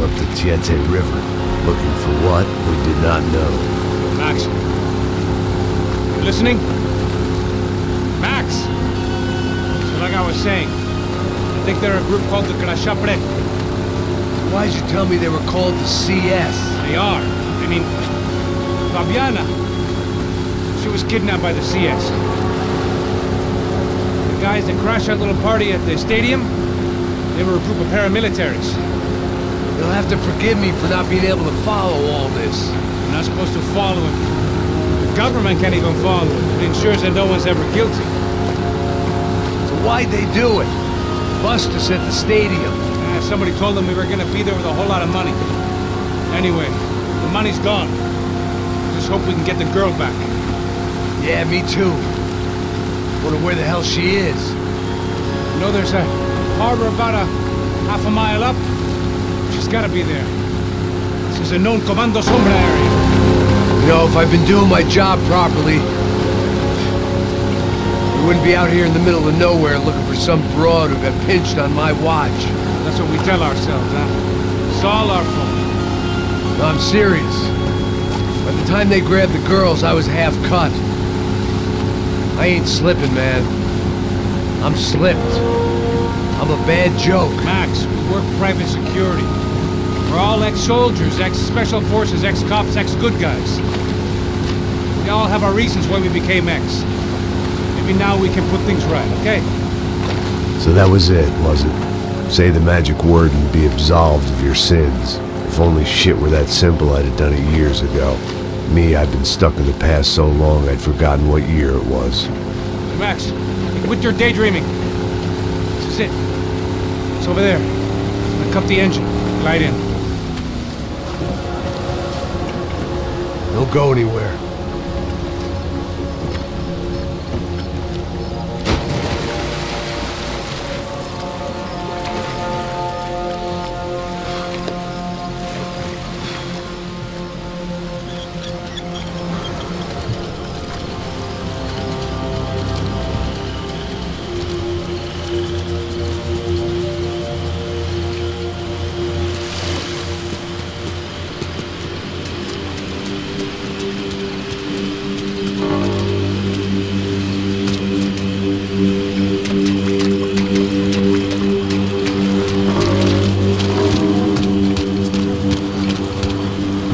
miles up the Tiete River, looking for what we did not know. Max. You listening? Max! So like I was saying, I think they're a group called the Crashapre. Why'd you tell me they were called the CS? They are. I mean, Fabiana. She was kidnapped by the CS. The guys that crashed that little party at the stadium, they were a group of paramilitaries. You'll have to forgive me for not being able to follow all this. We're not supposed to follow him. The government can't even follow him. It ensures that no one's ever guilty. So why'd they do it? Bust us at the stadium. Somebody told them we were gonna be there with a whole lot of money. Anyway, the money's gone. Just hope we can get the girl back. Yeah, me too. Wonder where the hell she is. You know there's a harbor about a half a mile up? She's gotta be there. This is a known Comando Sombra area. You know, if I've been doing my job properly, we wouldn't be out here in the middle of nowhere looking for some broad who got pinched on my watch. That's what we tell ourselves, huh? It's all our fault. No, I'm serious. By the time they grabbed the girls, I was half cut. I ain't slipping, man. I'm slipped. I'm a bad joke. Max, we work private security. We're all ex-soldiers, ex-special forces, ex-cops, ex-good guys. We all have our reasons why we became ex. Maybe now we can put things right, okay? So that was it, was it? Say the magic word and be absolved of your sins. If only shit were that simple, I'd have done it years ago. Me, I've been stuck in the past so long I'd forgotten what year it was. Max, quit your daydreaming. This is it. It's over there. I'm gonna cut the engine. Glide in. Don't go anywhere.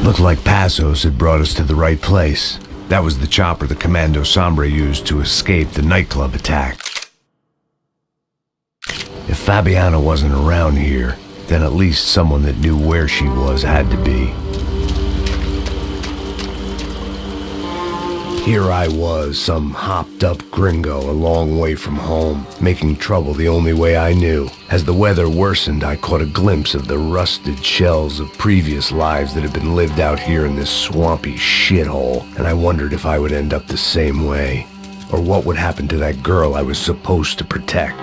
Looked like Passos had brought us to the right place. That was the chopper the Comando Sombra used to escape the nightclub attack. If Fabiana wasn't around here, then at least someone that knew where she was had to be. Here I was, some hopped-up gringo a long way from home, making trouble the only way I knew. As the weather worsened, I caught a glimpse of the rusted shells of previous lives that had been lived out here in this swampy shithole, and I wondered if I would end up the same way, or what would happen to that girl I was supposed to protect.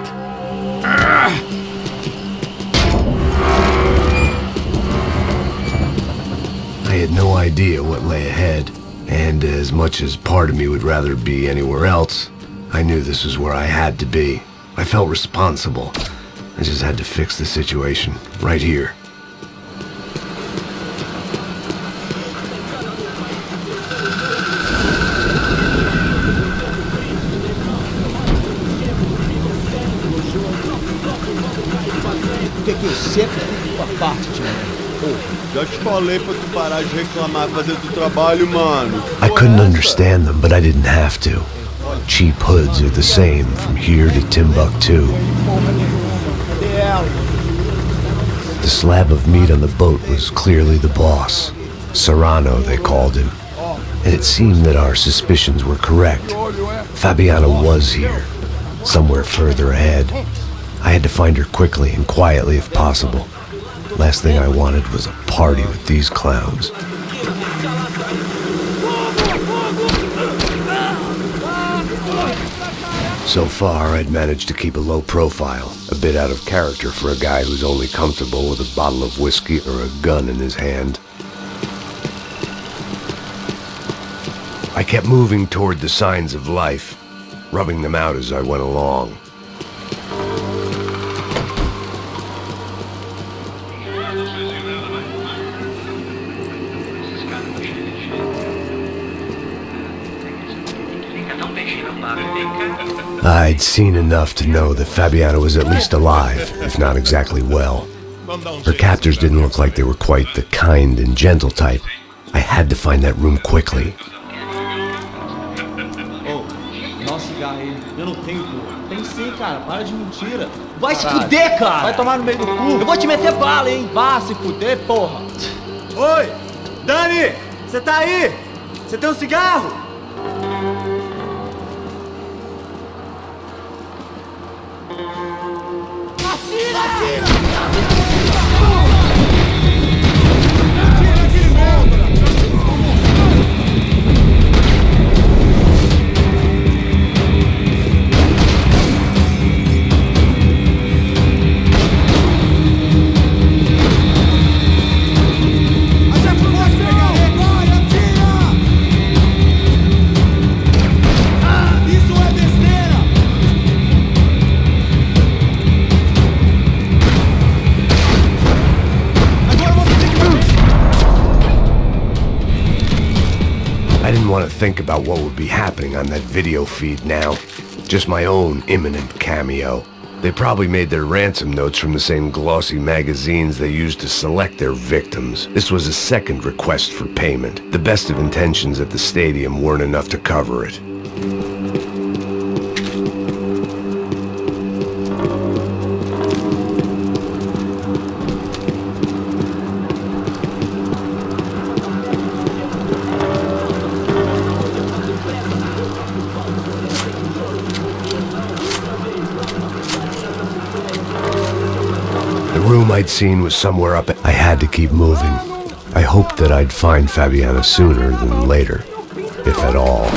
I had no idea what lay ahead. And as much as part of me would rather be anywhere else, I knew this was where I had to be. I felt responsible. I just had to fix the situation, right here. Por que eu sempre fico com a parte de mim? Já te falei pra tu parar de reclamar fazendo o trabalho, mano. I couldn't understand them, but I didn't have to. Cheap hoods are the same from here to Timbuktu. The slab of meat on the boat was clearly the boss. Serrano, they called him. And it seemed that our suspicions were correct. Fabiana was here, somewhere further ahead. I had to find her quickly and quietly if possible. Last thing I wanted was a party with these clowns. So far, I'd managed to keep a low profile, a bit out of character for a guy who's only comfortable with a bottle of whiskey or a gun in his hand. I kept moving toward the signs of life, rubbing them out as I went along. I'd seen enough to know that Fabiana was at least alive, if not exactly well. Her captors didn't look like they were quite the kind and gentle type. I had to find that room quickly. Nossa, cigarro aí. Eu não tenho, pô. Tem sim, cara. Para de mentira. Vai se fuder, cara. Vai tomar no meio do cu. Eu vou te meter bala, hein. Vá se fuder, porra. Oi, Dani, você tá aí? Você tem um cigarro? I didn't want to think about what would be happening on that video feed now. Just my own imminent cameo. They probably made their ransom notes from the same glossy magazines they used to select their victims. This was a second request for payment. The best of intentions at the stadium weren't enough to cover it. The room I'd seen was somewhere up. I had to keep moving. I hoped that I'd find Fabiana sooner than later, if at all.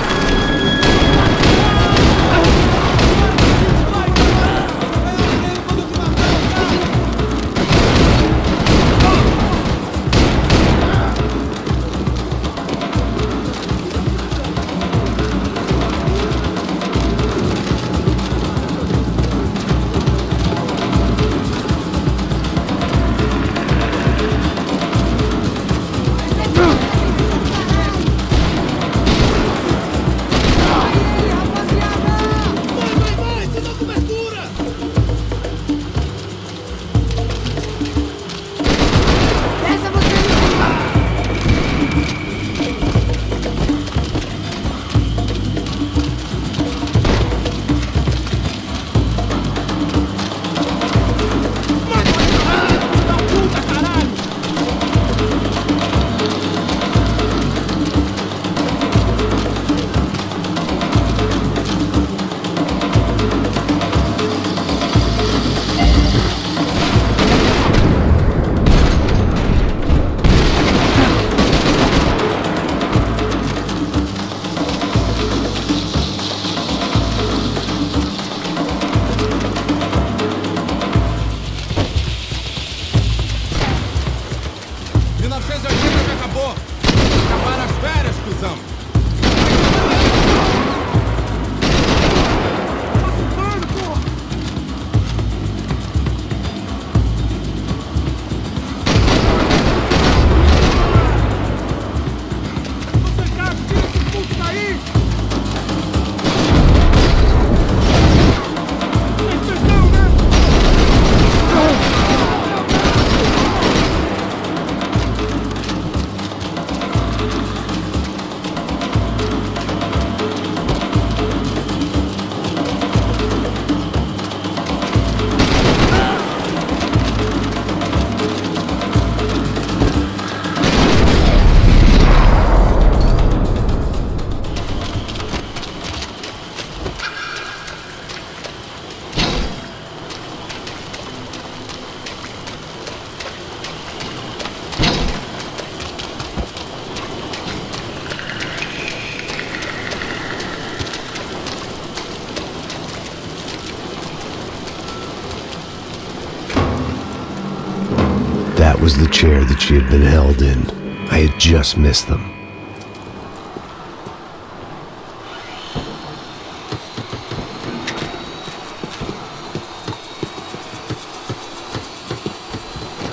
That was the chair that she had been held in. I had just missed them.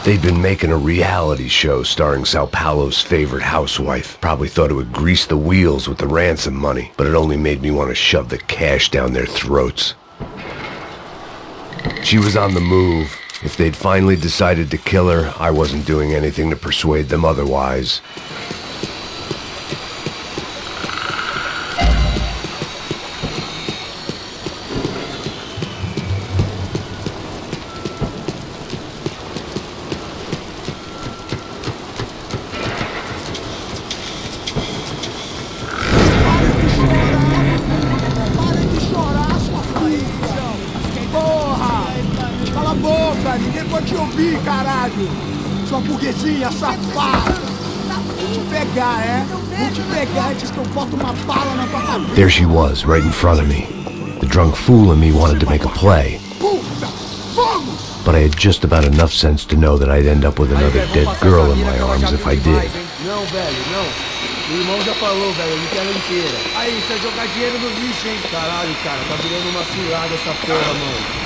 They'd been making a reality show starring Sao Paulo's favorite housewife. Probably thought it would grease the wheels with the ransom money, but it only made me want to shove the cash down their throats. She was on the move. If they'd finally decided to kill her, I wasn't doing anything to persuade them otherwise. Ninguém pode te ouvir, caralho! Sua burguesinha safada! Vou te pegar, é? Vou te pegar antes que eu boto uma bala na tua cabeça! There she was, right in front of me. The drunk fool in me wanted to make a play. Puta! Vamos! But I had just about enough sense to know that I'd end up with another dead girl in my arms if I did. Não, velho, não. O irmão já falou, velho, eu não quero inteira. Aí, você vai jogar dinheiro no lixo, hein? Caralho, cara, tá virando uma cilada essa porra, mano.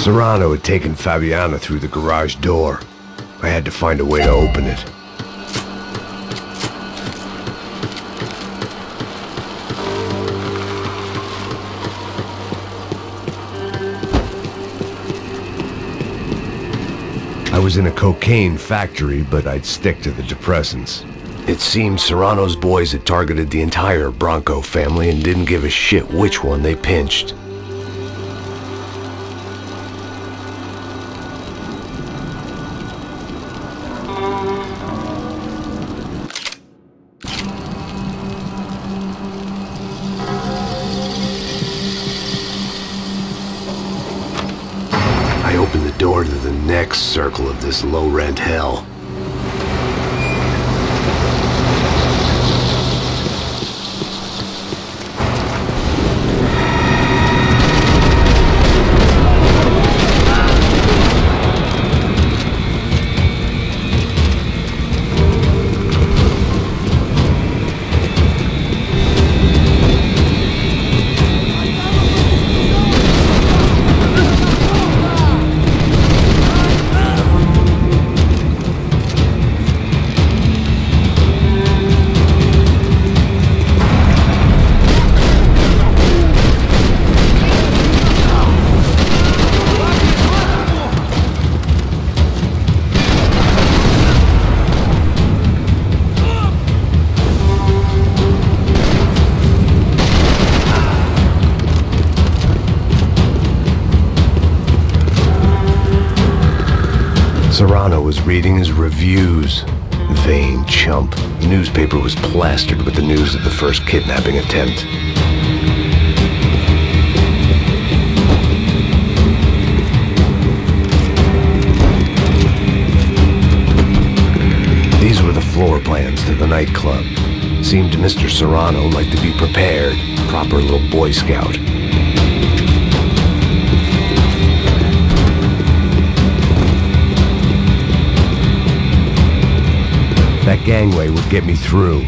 Serrano had taken Fabiana through the garage door. I had to find a way to open it. I was in a cocaine factory, but I'd stick to the depressants. It seemed Serrano's boys had targeted the entire Bronco family and didn't give a shit which one they pinched. I opened the door to the next circle of this low-rent hell. Serrano was reading his reviews. Vain chump. The newspaper was plastered with the news of the first kidnapping attempt. These were the floor plans to the nightclub. Seemed Mr. Serrano like to be prepared. Proper little Boy Scout. That gangway would get me through.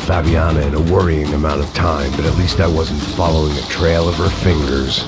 Fabiana in a worrying amount of time, but at least I wasn't following a trail of her fingers.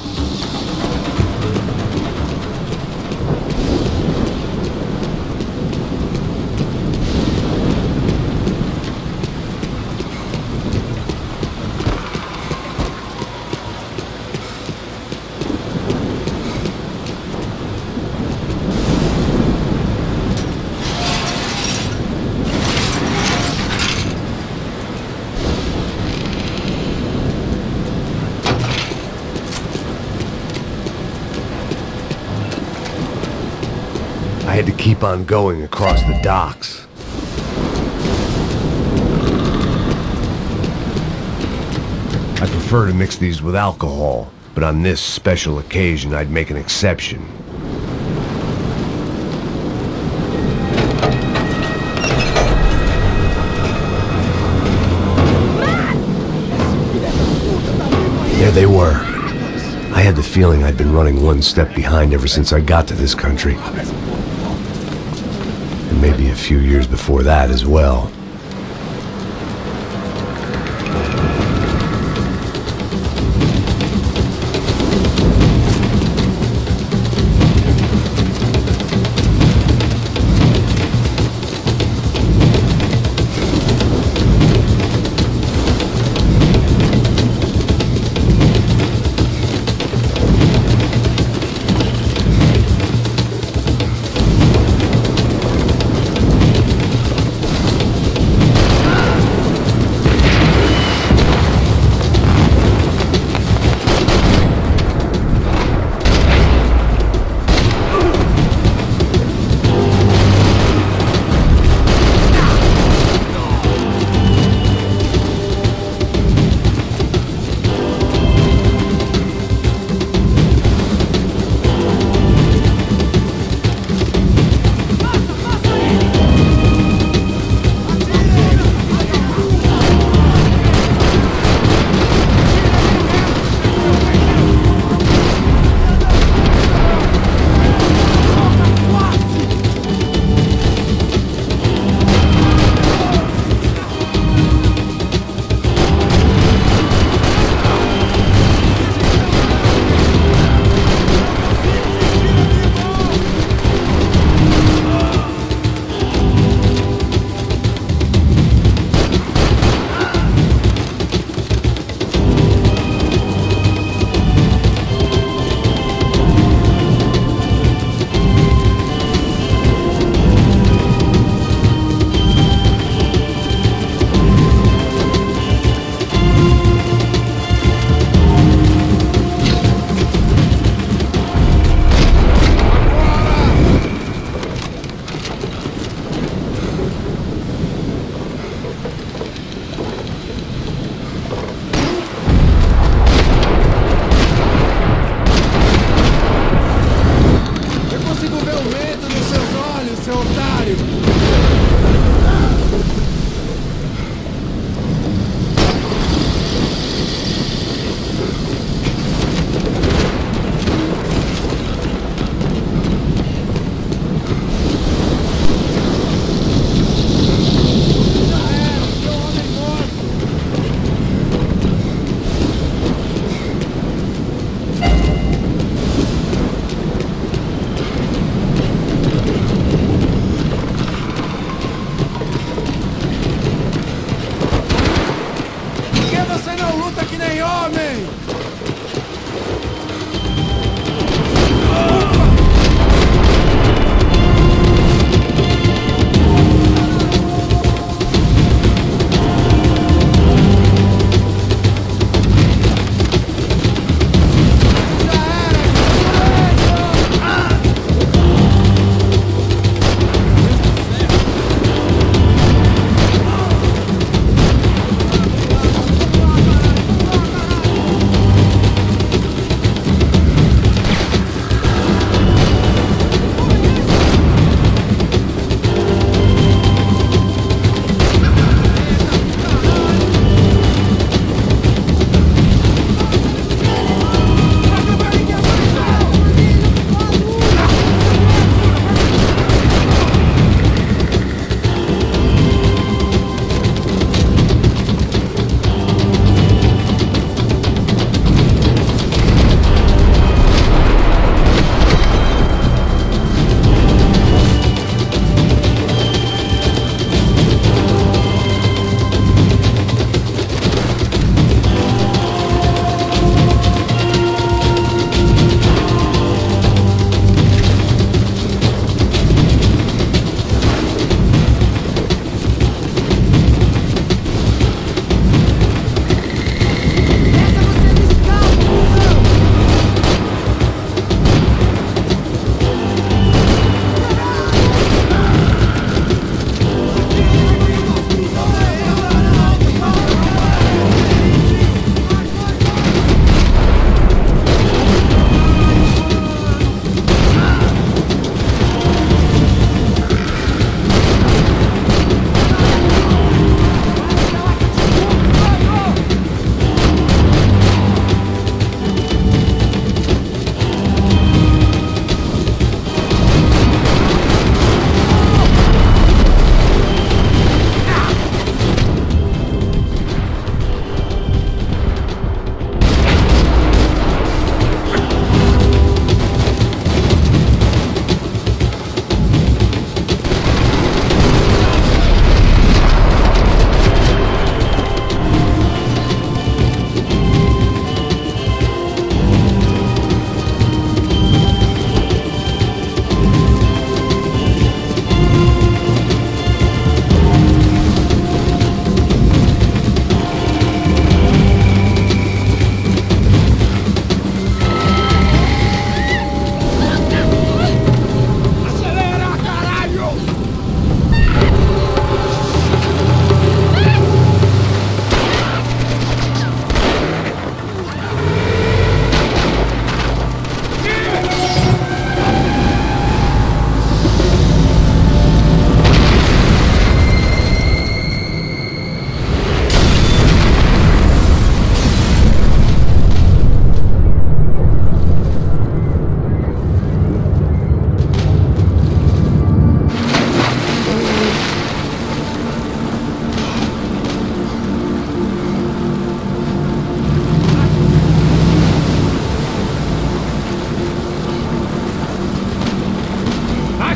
I had to keep on going across the docks. I prefer to mix these with alcohol, but on this special occasion I'd make an exception. There they were. I had the feeling I'd been running one step behind ever since I got to this country. And maybe a few years before that as well.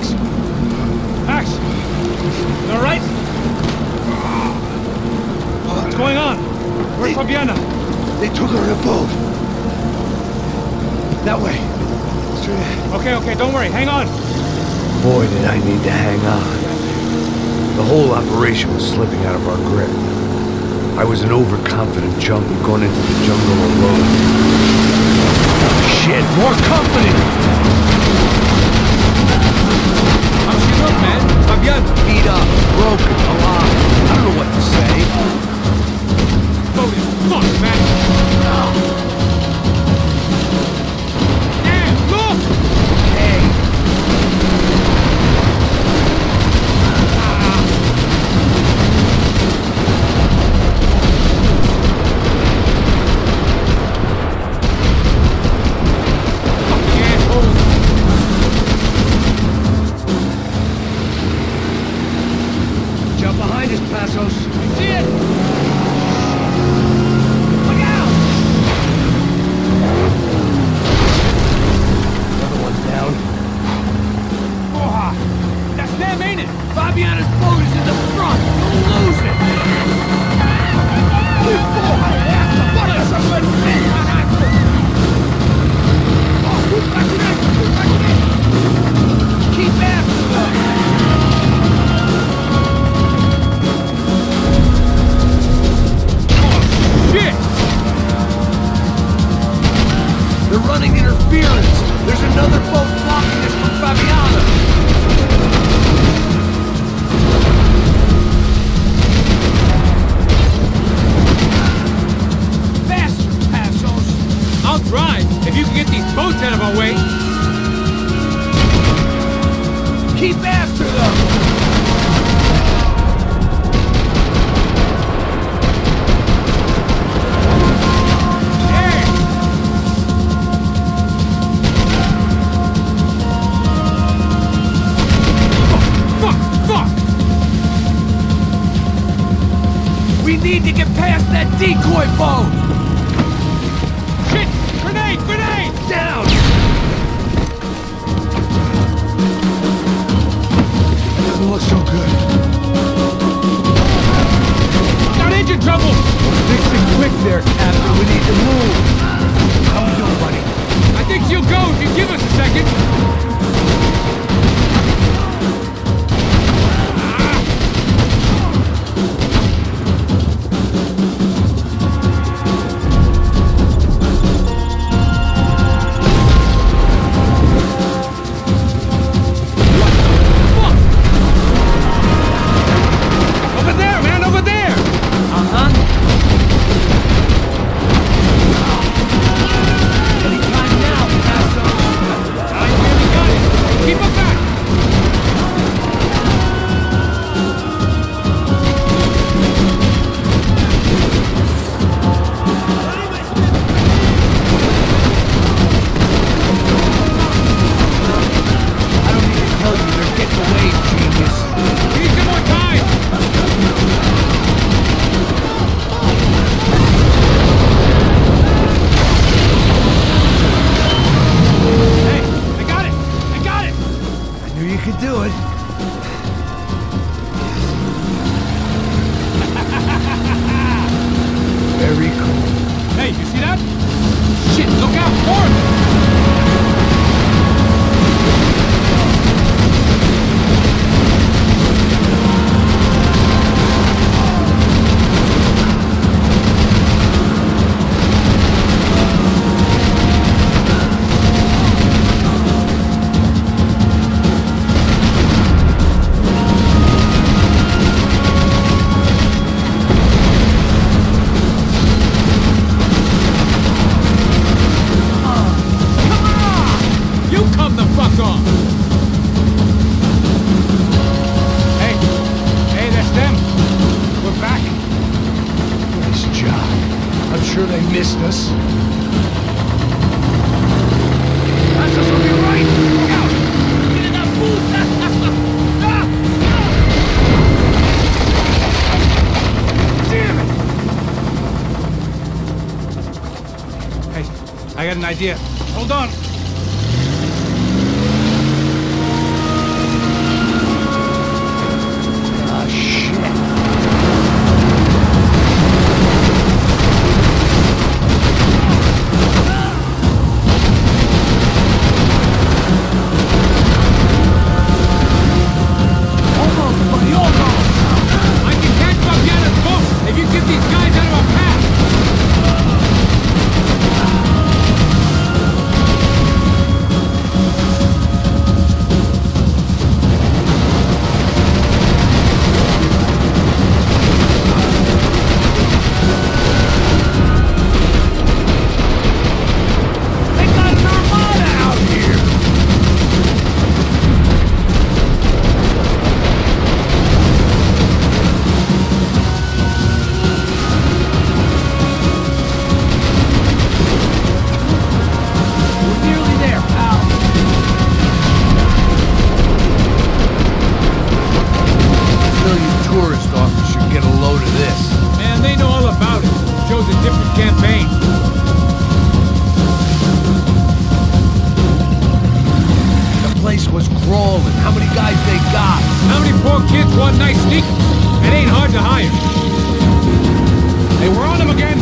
Max! Max! You all right? What's going on? Where's Fabiana? They took her in a boat. That way. Straight ahead. Okay, don't worry. Hang on. Boy, did I need to hang on. The whole operation was slipping out of our grip. I was an overconfident chump who'd gone into the jungle alone. Shit, more company! How's she look, man? Fabiana. Beat up, broken, alive. I don't know what to say. Holy fuck, man! Damn, look! Hey. Fucking assholes! Jump behind us, Passos. See it? Look out! Another one down. Oh, that's them, ain't it? Fabiana's boat is in the front. You'll lose it. Keep after them. Shit! They're running interference. There's another boat blocking us from Fabiana. Faster, Passos. I'll try, if you can get these boats out of our way. Keep after them. We need to get past that decoy boat! Shit! Grenade! Grenade! Down! Doesn't look so good. Got engine trouble! Fix it quick there, Captain. We need to move. How we doing, buddy? I think she'll go if you give us a second. Over there, man, over there! Anytime now, Passos. I really got it. Keep her back. I don't need to tell you, they're getting away, genius. We need some more time. Hey, I got it. I got it. I knew you could do it. Very cool. Hey, you see that? Shit, look out, forward. sure they missed us. Passos will be right! Look out! Get in that booth! Damn it! Hey, I got an idea. Hold on. place was crawling. How many guys they got? How many poor kids want nice sneakers? It ain't hard to hire. Hey, we're on them again.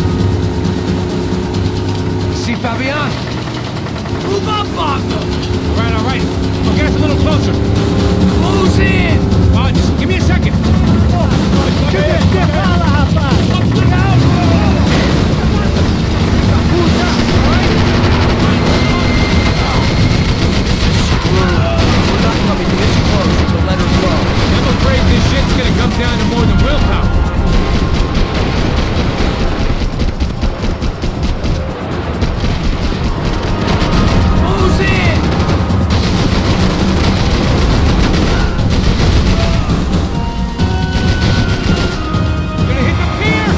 See Fabian? Move up, Bogner! All right. We'll get us a little closer. Close in! Just give me a second. I'm afraid this shit's gonna come down to more than willpower. Close in! Gonna hit the pier!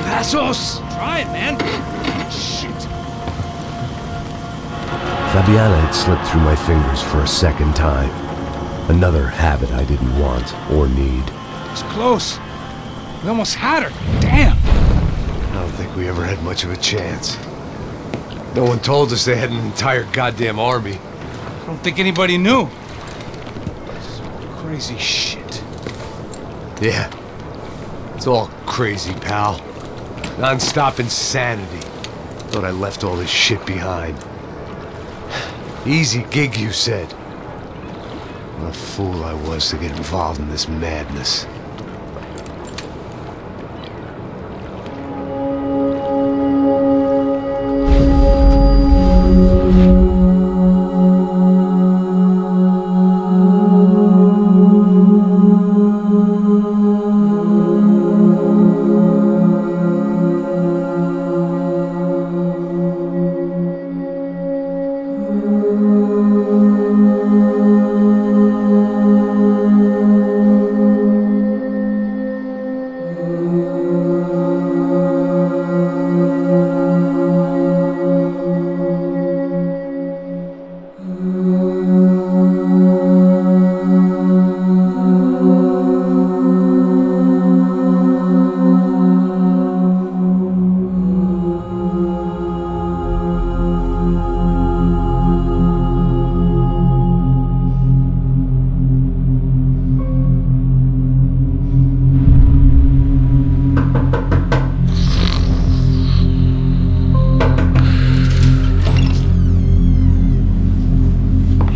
Passos! Try it, man. Shit. Fabiana had slipped through my fingers for a second time. Another habit I didn't want or need. It's close. We almost had her. Damn. I don't think we ever had much of a chance. No one told us they had an entire goddamn army. I don't think anybody knew. Some crazy shit. Yeah. It's all crazy, pal. Non-stop insanity. Thought I left all this shit behind. Easy gig, you said. What a fool I was to get involved in this madness.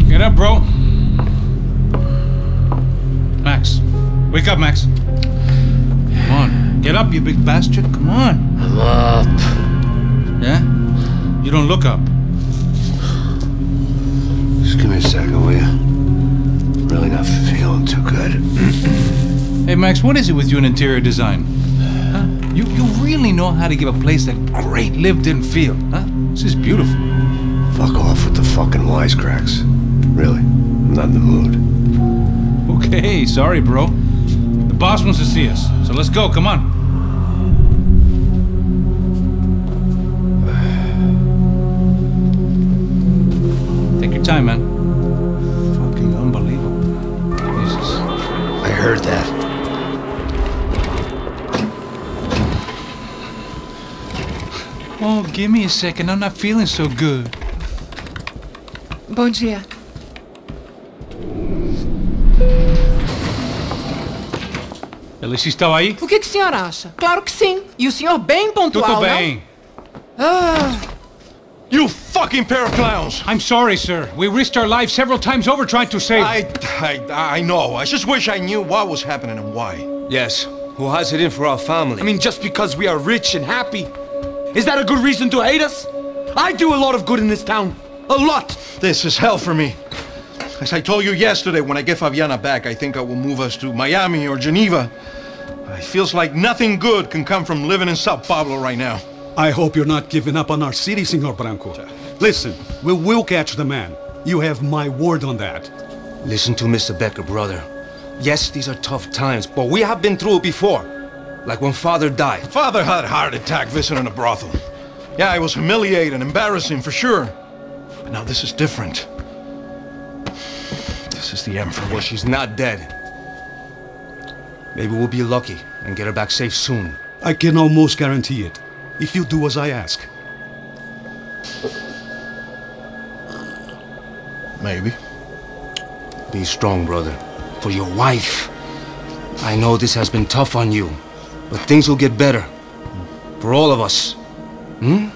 Get up, bro. Max. Wake up, Max. Come on. Get up, you big bastard. Come on. I'm up. Yeah? You don't look up. Just give me a second, will you? Really not feeling too good. Hey, Max, what is it with you in interior design? Huh? You really know how to give a place that great lived-in feel, huh? This is beautiful. Fuck off with the fucking wisecracks. Really, I'm not in the mood. Okay, sorry, bro. The boss wants to see us, so let's go, come on. Take your time, man. Fucking unbelievable. Jesus. I heard that. Oh, give me a second, I'm not feeling so good. Bom dia. Alice estava aí? O que o senhor acha? Claro que sim. E o senhor bem pontual, Tudo bem. não? Ah, You fucking pair of clowns! I'm sorry, sir. We risked our lives several times over trying to save... I know. I just wish I knew what was happening and why. Yes, who has it in for our family? I mean, just because we are rich and happy, is that a good reason to hate us? I do a lot of good in this town. A lot! This is hell for me. As I told you yesterday, when I get Fabiana back, I think I will move us to Miami or Geneva. It feels like nothing good can come from living in Sao Paulo right now. I hope you're not giving up on our city, Senor Branco. Listen, we will catch the man. You have my word on that. Listen to Mr. Becker, brother. Yes, these are tough times, but we have been through it before. Like when Father died. Father had a heart attack visiting a brothel. Yeah, it was humiliating and embarrassing for sure. But now this is different. This is the Emperor. Well, she's not dead. Maybe we'll be lucky and get her back safe soon. I can almost guarantee it, if you do as I ask. Maybe. Be strong, brother. For your wife. I know this has been tough on you, but things will get better. For all of us. Hmm?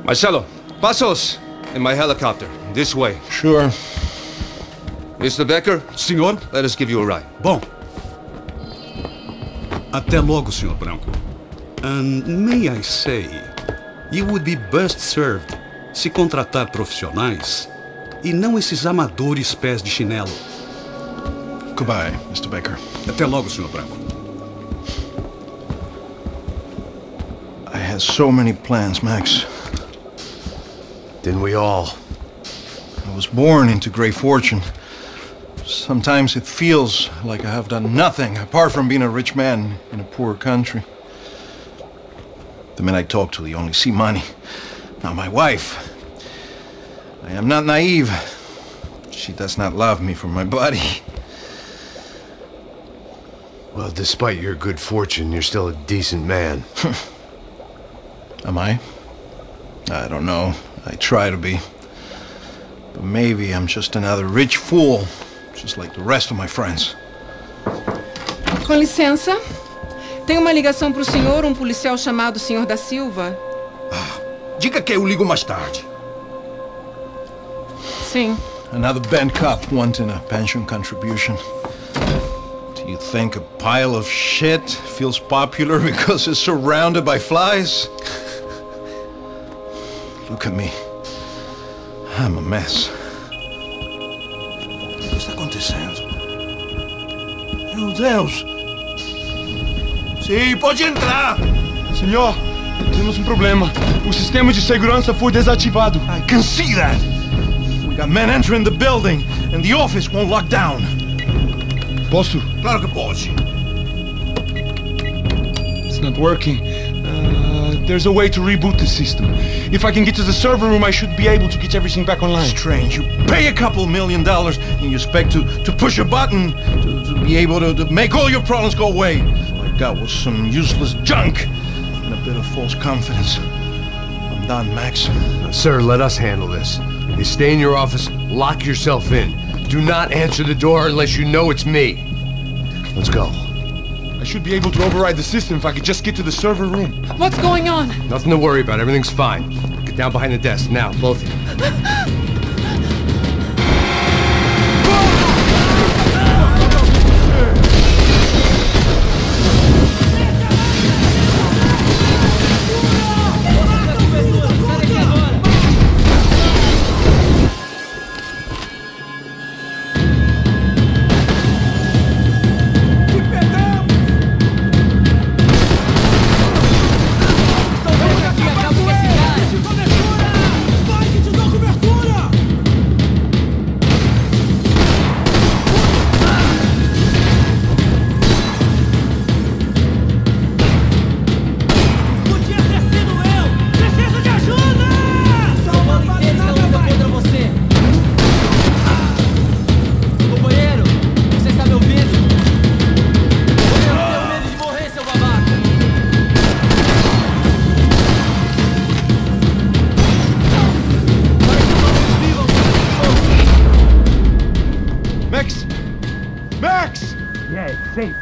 Marcelo, pasos in my helicopter. This way. Sure. Mr. Becker? Senhor? Let us give you a ride. Bom. Até logo, Senhor Branco. And may I say, you would be best served se contratar profissionais e não esses amadores pés de chinelo. Goodbye, Mr. Becker. Até logo, Senhor Branco. I had so many plans, Max. Didn't we all? I was born into great fortune. Sometimes it feels like I have done nothing apart from being a rich man in a poor country. The men I talk to, they only see money. Now my wife, I am not naive. She does not love me for my body. Well, despite your good fortune, you're still a decent man. Am I? I don't know. I try to be. But maybe I'm just another rich fool, just like the rest of my friends. Com licença. Tem uma ligação pro senhor, um policial chamado Senhor da Silva. Diga que eu ligo mais tarde. Sim. Another band cop wanting a pension contribution. Do you think a pile of shit feels popular because it's surrounded by flies? Look at me. I'm a mess. O que está acontecendo? Meu Deus! Sim, pode entrar! Senhor, temos um problema. O sistema de segurança foi desativado. I can see that. We got men entering the building and the office won't lock down. Posso? Claro que pode. It's not working. There's a way to reboot the system. If I can get to the server room, I should be able to get everything back online. Strange. You pay a couple $1 million and you expect to push a button to be able to make all your problems go away. All I got was some useless junk and a bit of false confidence. I'm done, Max. Sir, let us handle this. You stay in your office, lock yourself in. Do not answer the door unless you know it's me. Let's go. I should be able to override the system if I could just get to the server room. What's going on? Nothing to worry about. Everything's fine. Get down behind the desk now, both of you.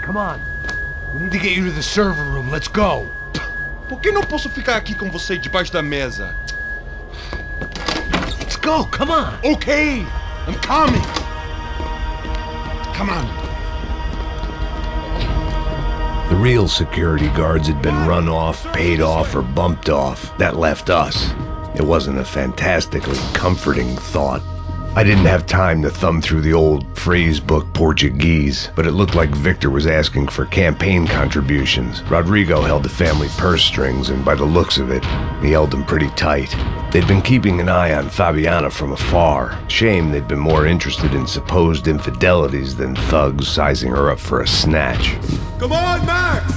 Come on. We need to get you to the server room. Let's go. Por que não posso ficar aqui com você debaixo da mesa? Let's go. Come on. Okay, I'm coming. Come on. The real security guards had been run off, paid off, or bumped off. That left us. It wasn't a fantastically comforting thought. I didn't have time to thumb through the old phrase book Portuguese, but it looked like Victor was asking for campaign contributions. Rodrigo held the family purse strings, and by the looks of it, he held them pretty tight. They'd been keeping an eye on Fabiana from afar. Shame they'd been more interested in supposed infidelities than thugs sizing her up for a snatch. Come on, Max!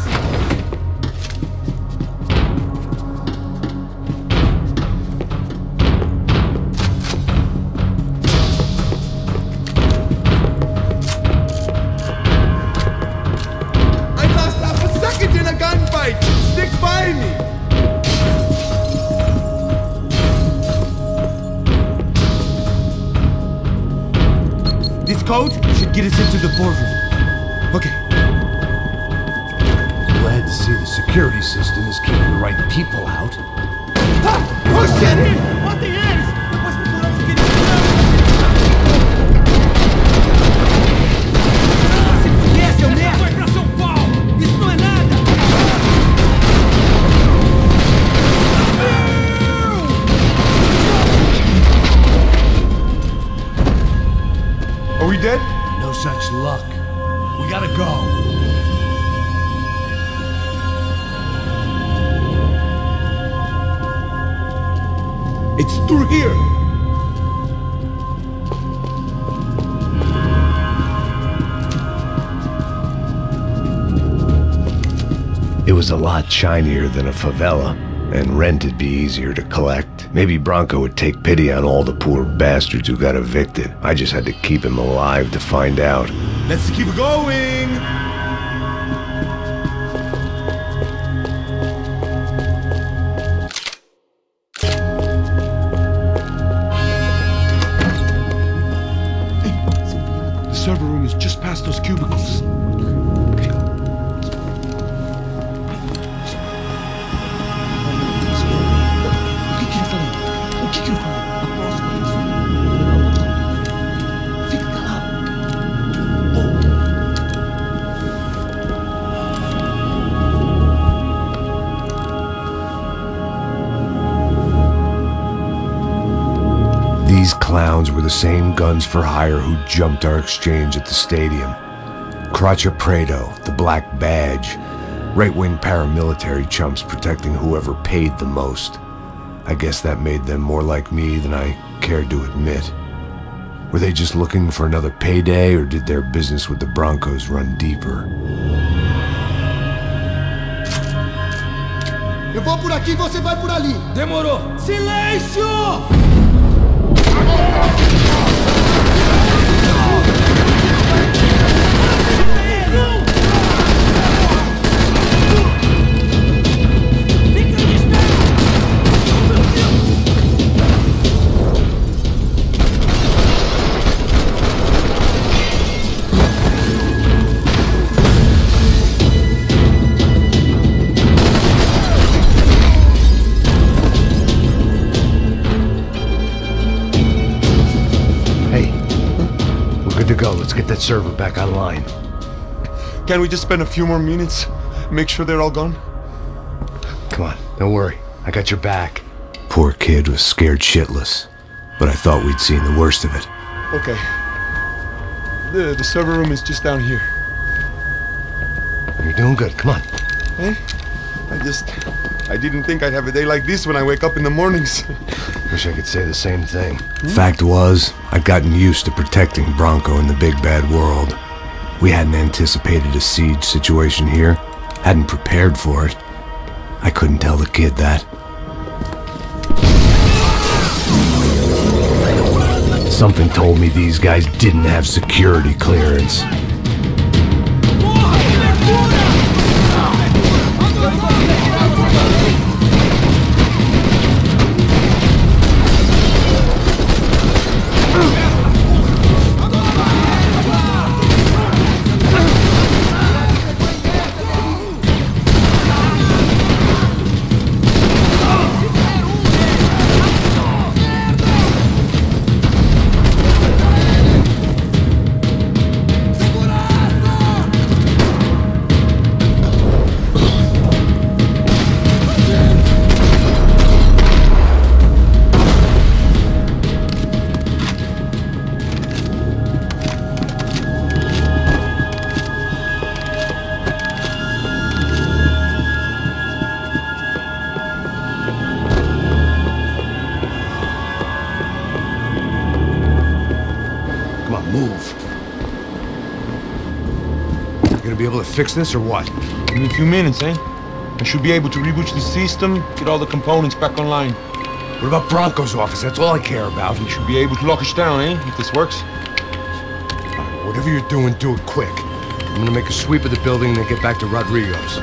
Code should get us into the boardroom. Okay. Glad to see the security system is keeping the right people out. Oh shit! What the is? Depois procuramos aquele se conhece, seu merda! Foi pra São Paulo! Isso não é nada! Are we dead? No such luck. We gotta go. It's through here! It was a lot shinier than a favela, and rent'd be easier to collect. Maybe Bronco would take pity on all the poor bastards who got evicted. I just had to keep him alive to find out. Let's keep going! The server room is just past those cubicles. These clowns were the same guns for hire who jumped our exchange at the stadium. Craccia Prado, the Black Badge, right-wing paramilitary chumps protecting whoever paid the most. I guess that made them more like me than I cared to admit. Were they just looking for another payday, or did their business with the Broncos run deeper? Eu vou por aqui, você vai por ali. Demorou. Silêncio! Let's get that server back online. Can't we just spend a few more minutes? Make sure they're all gone? Come on, don't worry. I got your back. Poor kid was scared shitless, but I thought we'd seen the worst of it. Okay. The server room is just down here. You're doing good, come on. Hey? I didn't think I'd have a day like this when I wake up in the mornings. Wish I could say the same thing. Fact was, I'd gotten used to protecting Bronco in the big bad world. We hadn't anticipated a siege situation here, hadn't prepared for it. I couldn't tell the kid that. Something told me these guys didn't have security clearance. to fix this or what? Give me a few minutes, eh? I should be able to reboot the system, get all the components back online. What about Bronco's office? That's all I care about. We should be able to lock us down, eh? If this works. Whatever you're doing, do it quick. I'm gonna make a sweep of the building and then get back to Rodrigo's.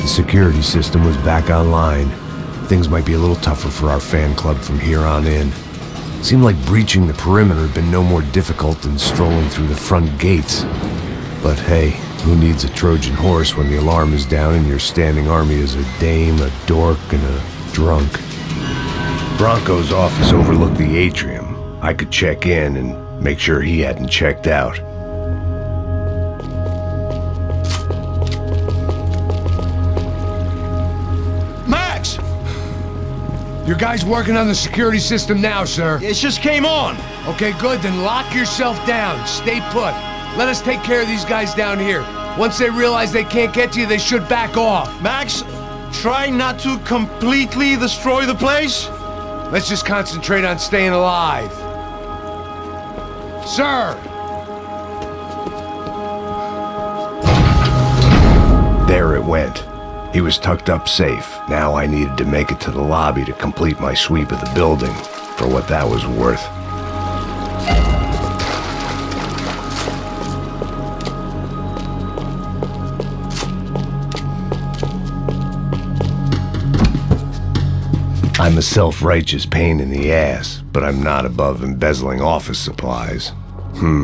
The security system was back online. Things might be a little tougher for our fan club from here on in. Seemed like breaching the perimeter had been no more difficult than strolling through the front gates. But hey, who needs a Trojan horse when the alarm is down and your standing army is a dame, a dork, and a drunk? Bronco's office overlooked the atrium. I could check in and make sure he hadn't checked out. Max! Your guy's working on the security system now, sir. It just came on. Okay, good. Then lock yourself down. Stay put. Let us take care of these guys down here. Once they realize they can't get to you, they should back off. Max, try not to completely destroy the place. Let's just concentrate on staying alive. Sir! There it went. He was tucked up safe. Now I needed to make it to the lobby to complete my sweep of the building, for what that was worth. I'm a self-righteous pain in the ass, but I'm not above embezzling office supplies.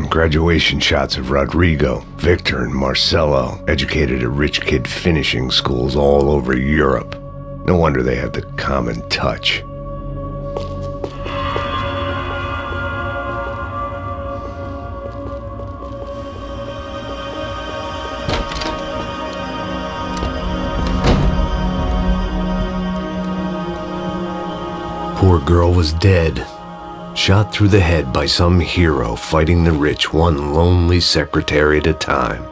Graduation shots of Rodrigo, Victor, and Marcelo, educated at rich kid finishing schools all over Europe. No wonder they have the common touch. Poor girl was dead. Shot through the head by some hero fighting the rich one lonely secretary at a time.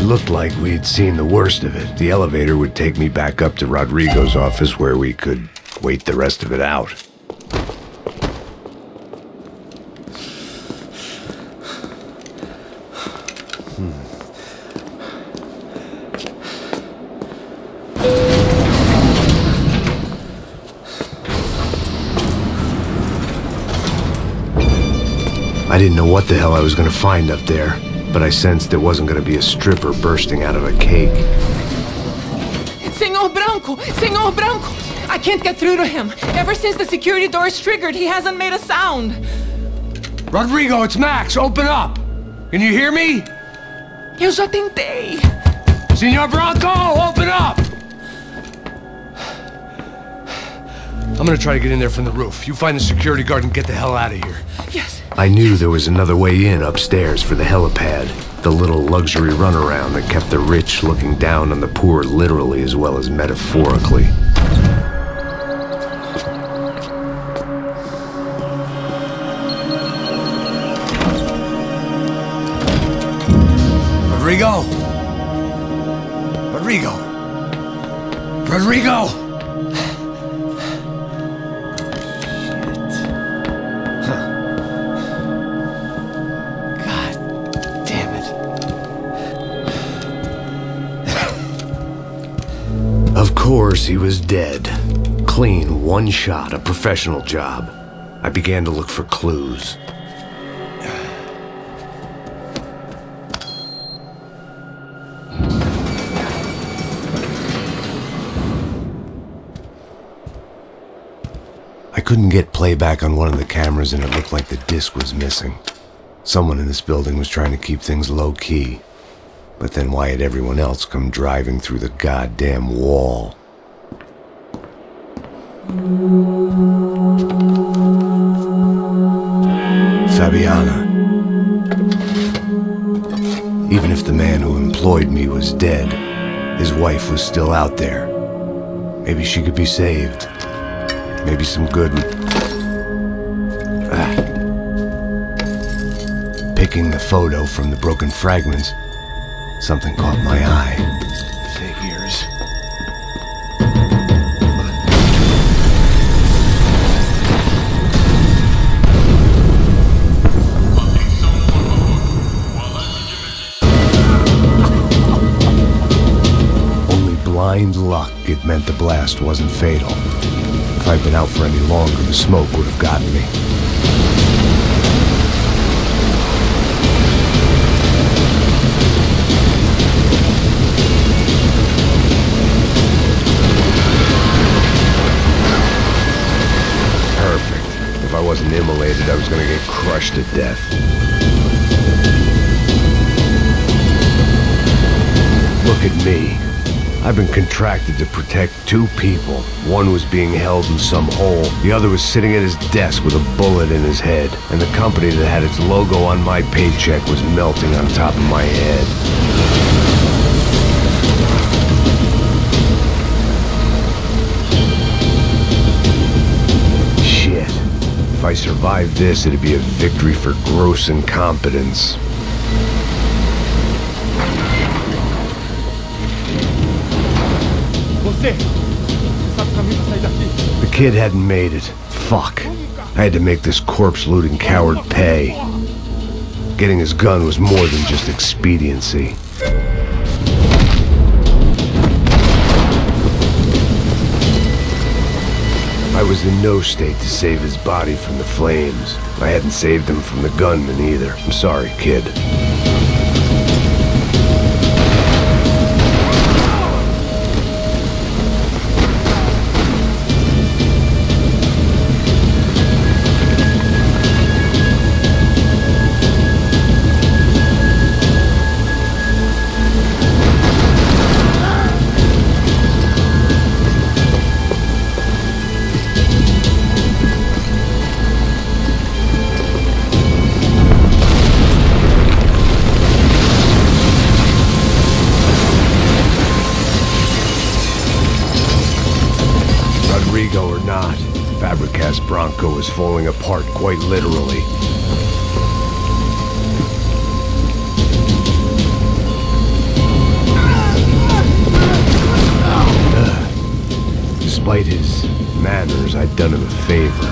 Looked like we'd seen the worst of it. The elevator would take me back up to Rodrigo's office where we could wait the rest of it out. I didn't know what the hell I was going to find up there, but I sensed it wasn't going to be a stripper bursting out of a cake. Senor Branco! Senor Branco! I can't get through to him. Ever since the security door is triggered, he hasn't made a sound. Rodrigo, it's Max. Open up. Can you hear me? Eu já tentei. Senor Branco, open up! I'm gonna try to get in there from the roof. You find the security guard and get the hell out of here. Yes. I knew there was another way in upstairs for the helipad, the little luxury runaround that kept the rich looking down on the poor literally as well as metaphorically. Rodrigo! Rodrigo! Rodrigo! Of course, he was dead. Clean, one shot, a professional job. I began to look for clues. I couldn't get playback on one of the cameras and it looked like the disc was missing. Someone in this building was trying to keep things low-key. But then why had everyone else come driving through the goddamn wall? Fabiana. Even if the man who employed me was dead, his wife was still out there. Maybe she could be saved. Maybe some good... Picking the photo from the broken fragments, something caught my eye. Figures. Only blind luck it meant the blast wasn't fatal. If I'd been out for any longer, the smoke would have gotten me. If I wasn't immolated, I was gonna get crushed to death. Look at me. I've been contracted to protect two people. One was being held in some hole. The other was sitting at his desk with a bullet in his head. And the company that had its logo on my paycheck was melting on top of my head. If I survived this, it'd be a victory for gross incompetence. The kid hadn't made it. Fuck. I had to make this corpse-looting coward pay. Getting his gun was more than just expediency. I was in no state to save his body from the flames. I hadn't saved him from the gunman either. I'm sorry, kid. Rodrigo or not, Fabricas Bronco was falling apart quite literally. Despite his manners, I'd done him a favor.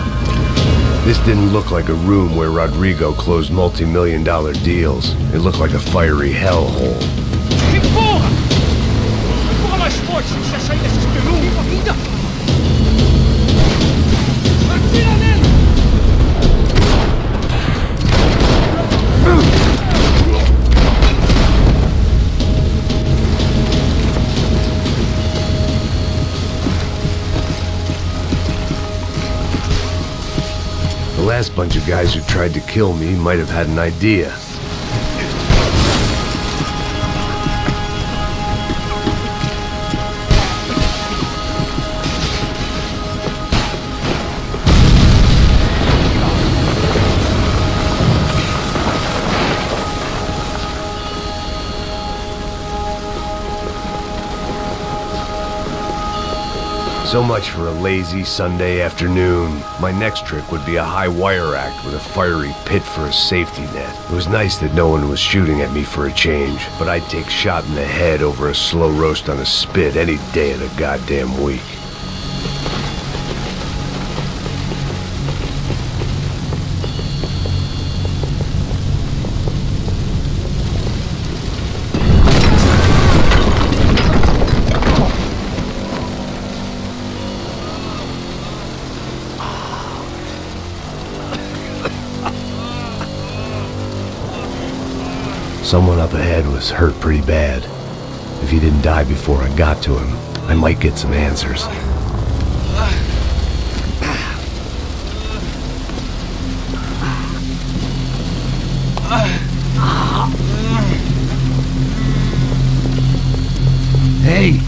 This didn't look like a room where Rodrigo closed multi-million-dollar deals. It looked like a fiery hellhole. Que porra! Porra mais forte se você sair desses peru! Ainda! Atira nele! The last bunch of guys who tried to kill me might have had an idea. So much for a lazy Sunday afternoon. My next trick would be a high wire act with a fiery pit for a safety net. It was nice that no one was shooting at me for a change, but I'd take shot in the head over a slow roast on a spit any day of the goddamn week. Someone up ahead was hurt pretty bad. If he didn't die before I got to him, I might get some answers. Hey!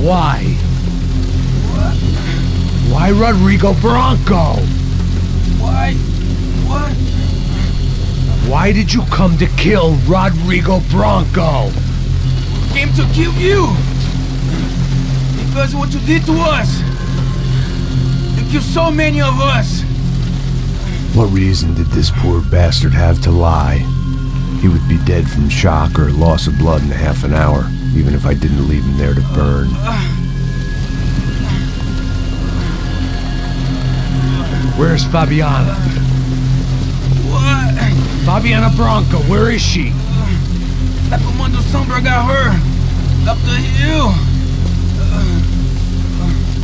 Why? Why Rodrigo Bronco? Why? What? Why did you come to kill Rodrigo Bronco? Came to kill you! Because of what you did to us! You killed so many of us! What reason did this poor bastard have to lie? He would be dead from shock or loss of blood in half an hour, even if I didn't leave him there to burn. Where's Fabiana? What? Fabiana Bronco, where is she? La Comando Sombra got her! Up the hill!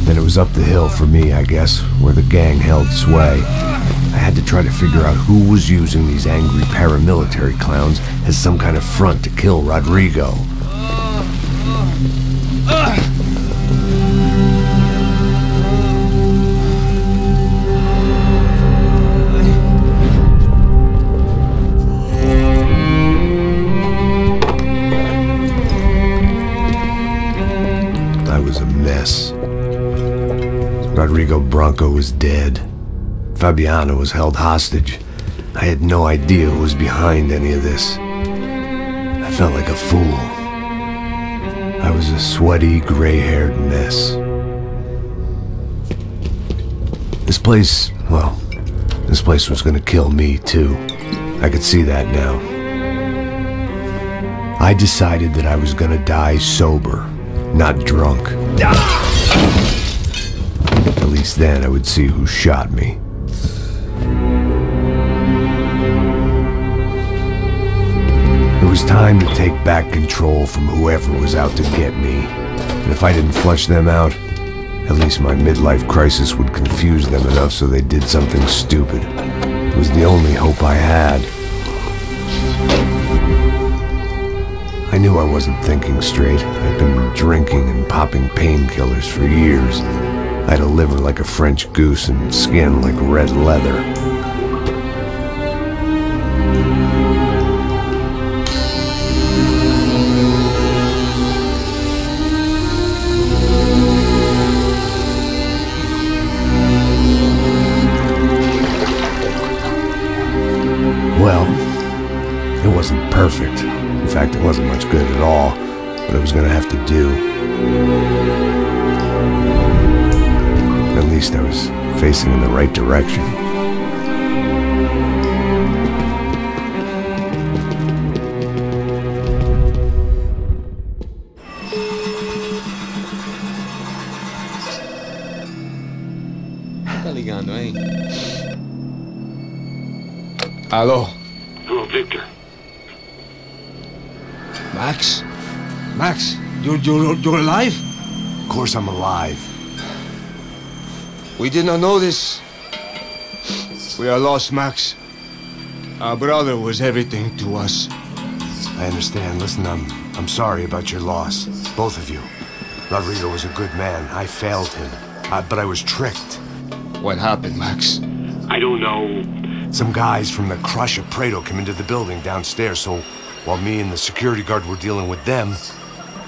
Then it was up the hill for me, I guess, where the gang held sway. I had to try to figure out who was using these angry paramilitary clowns as some kind of front to kill Rodrigo. I was a mess. Rodrigo Bronco was dead. Fabiana was held hostage. I had no idea who was behind any of this. I felt like a fool. I was a sweaty, gray-haired mess. This place was gonna kill me, too. I could see that now. I decided that I was gonna die sober, not drunk. At least then I would see who shot me. It was time to take back control from whoever was out to get me. And if I didn't flush them out, at least my midlife crisis would confuse them enough so they did something stupid. It was the only hope I had. I knew I wasn't thinking straight. I'd been drinking and popping painkillers for years. I had a liver like a French goose and skin like red leather. Well, it wasn't perfect. In fact, it wasn't much good at all, but it was gonna have to do. At least I was facing in the right direction. Tá ligando, hein? Alô? Hello, Victor. Max? Max, you're alive? Of course I'm alive. We did not know this. We are lost, Max. Our brother was everything to us. I understand. Listen, I'm sorry about your loss. Both of you. Rodrigo was a good man. I failed him. But I was tricked. What happened, Max? I don't know. Some guys from the Crush of Prado came into the building downstairs, so while me and the security guard were dealing with them,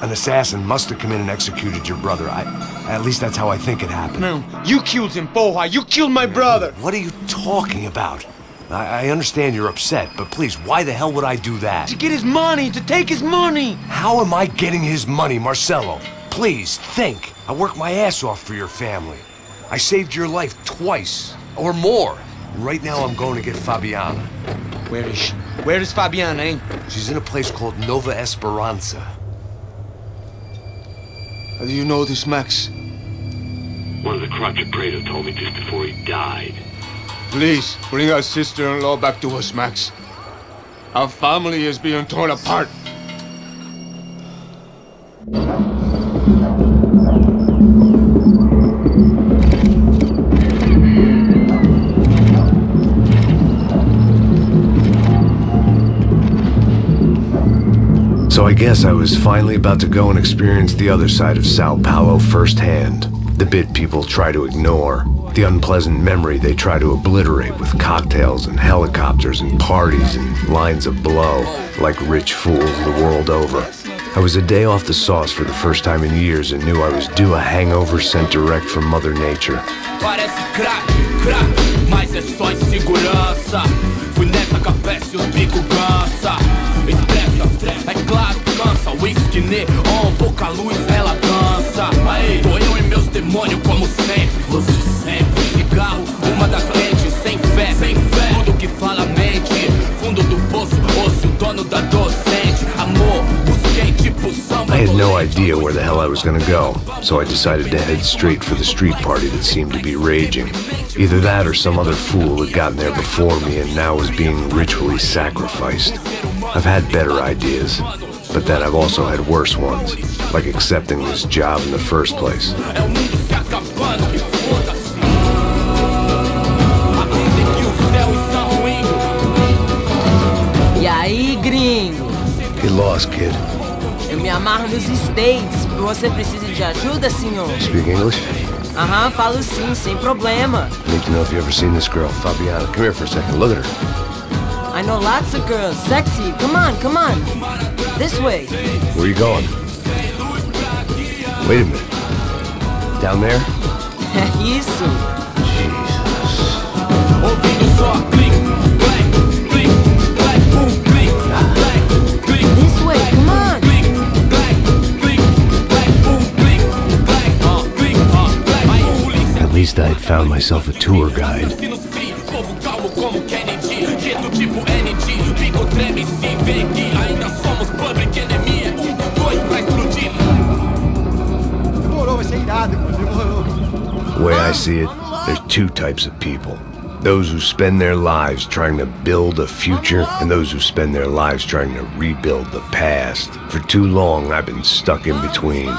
an assassin must have come in and executed your brother. At least that's how I think it happened. No, you killed him, porra! You killed my brother! What are you talking about? I understand you're upset, but please, why the hell would I do that? To get his money, to take his money! How am I getting his money, Marcelo? Please, think. I worked my ass off for your family. I saved your life twice, or more. And right now I'm going to get Fabiana. Where is she? Where is Fabiana, eh? She's in a place called Nova Esperanza. How do you know this, Max? One of the Crockett Prater told me just before he died. Please, bring our sister-in-law back to us, Max. Our family is being torn apart. So I guess I was finally about to go and experience the other side of Sao Paulo firsthand. The bit people try to ignore. The unpleasant memory they try to obliterate with cocktails and helicopters and parties and lines of blow, like rich fools the world over. I was a day off the sauce for the first time in years and knew I was due a hangover sent direct from Mother Nature. Parece crack, mas é só insegurança. Fui nessa capeste, os bico cansa. Estressa, é claro, cansa. Whisky neon, pouca luz, ela dança. Aí, tô eu e meus demônios como sempre. Você sempre. Cigarro, uma da frente, sem fé. Tudo que fala mente. Fundo do poço, osso, dono da docente. Amor, busquei tipo samba. I had no idea where the hell I was gonna go, so I decided to head straight for the street party that seemed to be raging. Either that or some other fool had gotten there before me and now was being ritually sacrificed. I've had better ideas, but then I've also had worse ones, like accepting this job in the first place. E aí, gringo? Get lost, kid. Eu me amarro nos States. Você precisa de ajuda, senhor? Speak English? Aham, falo sim, sem problema. I need to know if you've ever seen this girl, Fabiana. Come here for a second. Look at her. I know lots of girls. Sexy. Come on, come on. This way. Where are you going? Wait a minute. Down there? Isso. This way, come on. At least I had found myself a tour guide. The way I see it, there's two types of people. Those who spend their lives trying to build a future, and those who spend their lives trying to rebuild the past. For too long, I've been stuck in between.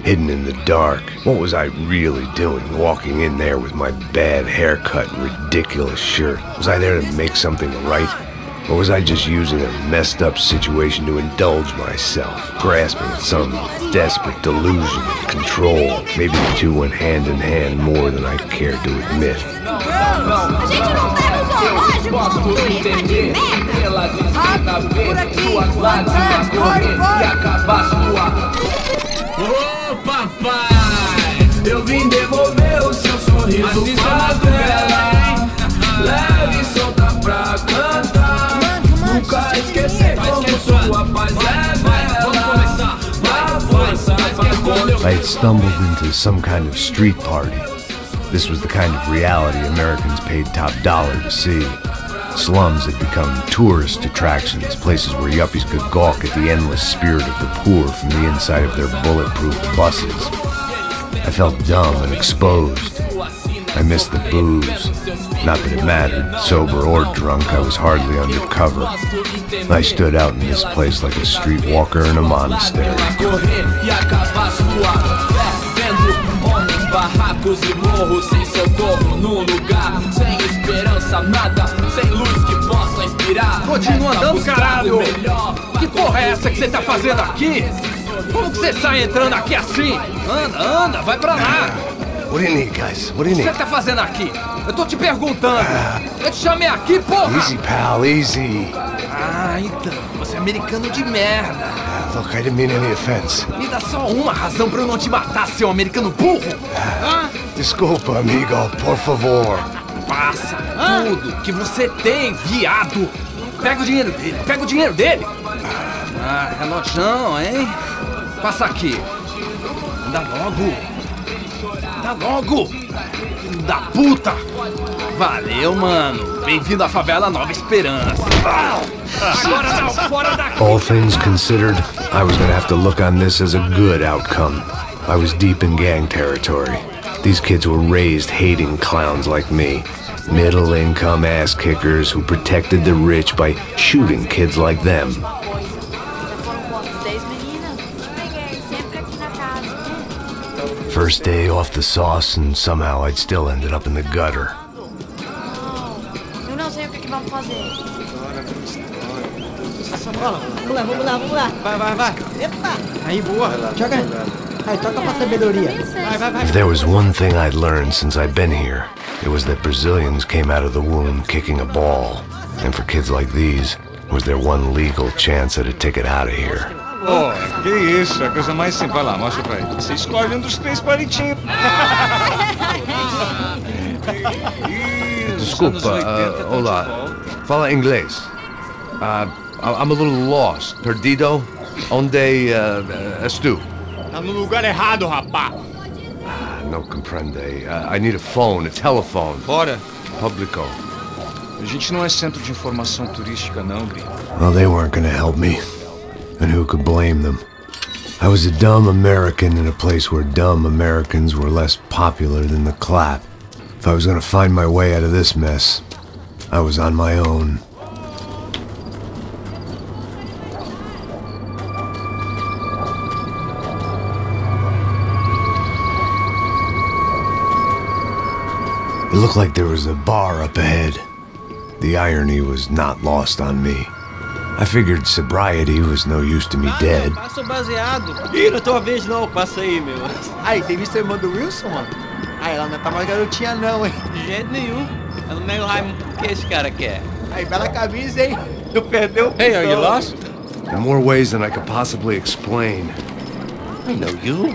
Hidden in the dark. What was I really doing walking in there with my bad haircut and ridiculous shirt? Was I there to make something right? Or was I just using a messed up situation to indulge myself, grasping at some desperate delusion of control? Maybe the two went hand in hand more than I cared to admit. A gente não tá no zoológico, turista de merda! Rápido, por aqui! Corre, Ô papai, eu vim devolver o seu sorriso dela. Leve e solta pra cantar. Nunca esquecer como sua paz é bela. Vai força, I had stumbled into some kind of street party. This was the kind of reality Americans paid top dollar to see. Slums had become tourist attractions, places where yuppies could gawk at the endless spirit of the poor from the inside of their bulletproof buses. I felt dumb and exposed. I missed the booze. Not that it mattered, sober or drunk, I was hardly undercover. I stood out in this place like a streetwalker in a monastery. Barracos e morros sem socorro num lugar sem esperança, nada, sem luz que possa inspirar. Continua andando, caralho! Que porra é essa que você tá fazendo aqui? Como que você sai entrando aqui assim? Anda, vai pra lá! What do you need, guys? What do you need? O que você tá fazendo aqui? Eu tô te perguntando! Eu te chamei aqui, porra! Easy, pal, easy. Ah, então, você é americano de merda! Look, I didn't mean any offense. Me dá só uma razão pra eu não te matar, seu americano burro! Desculpa, amigo, por favor. Passa tudo que você tem, viado! Pega o dinheiro dele! Ah, relojão, hein? Passa aqui. Anda logo! Anda logo! Filho da puta! Valeu, mano! Bem-vindo à favela Nova Esperança! Agora não, fora daqui! All things considered, I was gonna have to look on this as a good outcome. I was deep in gang territory. These kids were raised hating clowns like me. Middle-income ass-kickers who protected the rich by shooting kids like them. First day off the sauce, and somehow I'd still ended up in the gutter. Eu não sei o que vamos fazer. Vamos lá. Vai. Epa! Aí, boa. Joga. Aí, toca pra sabedoria. Vai. If there was one thing I'd learned since I'd been here, it was that Brazilians came out of the womb kicking a ball. And for kids like these, was their one legal chance at a ticket out of here. Oh, que isso, é a coisa mais simples. Vai lá, mostra pra ele. Você escolhe um dos 3 palitinhos. Desculpa, olá. Fala inglês. I'm a little lost. Perdido? Onde és tu? Tá no lugar errado, rapá. No comprende. I need a phone, a telephone. Bora. Publico. A gente não é centro de informação turística, não, gringo. Well, they weren't gonna help me. And who could blame them? I was a dumb American in a place where dumb Americans were less popular than the clap. If I was gonna find my way out of this mess, I was on my own. It looked like there was a bar up ahead. The irony was not lost on me. I figured sobriety was no use to me dead. Passa o baseado. Ih, não é tua vez não, passa aí, meu. Aí, tem visto a irmã do Wilson, mano? Aí, ela não tá mais garotinha não, hein? De jeito nenhum. Ela não é o Raimundo, o que esse cara quer? Aí, bela camisa, hein? Não perdeu? Hey, are you lost? In more ways than I could possibly explain. I know you.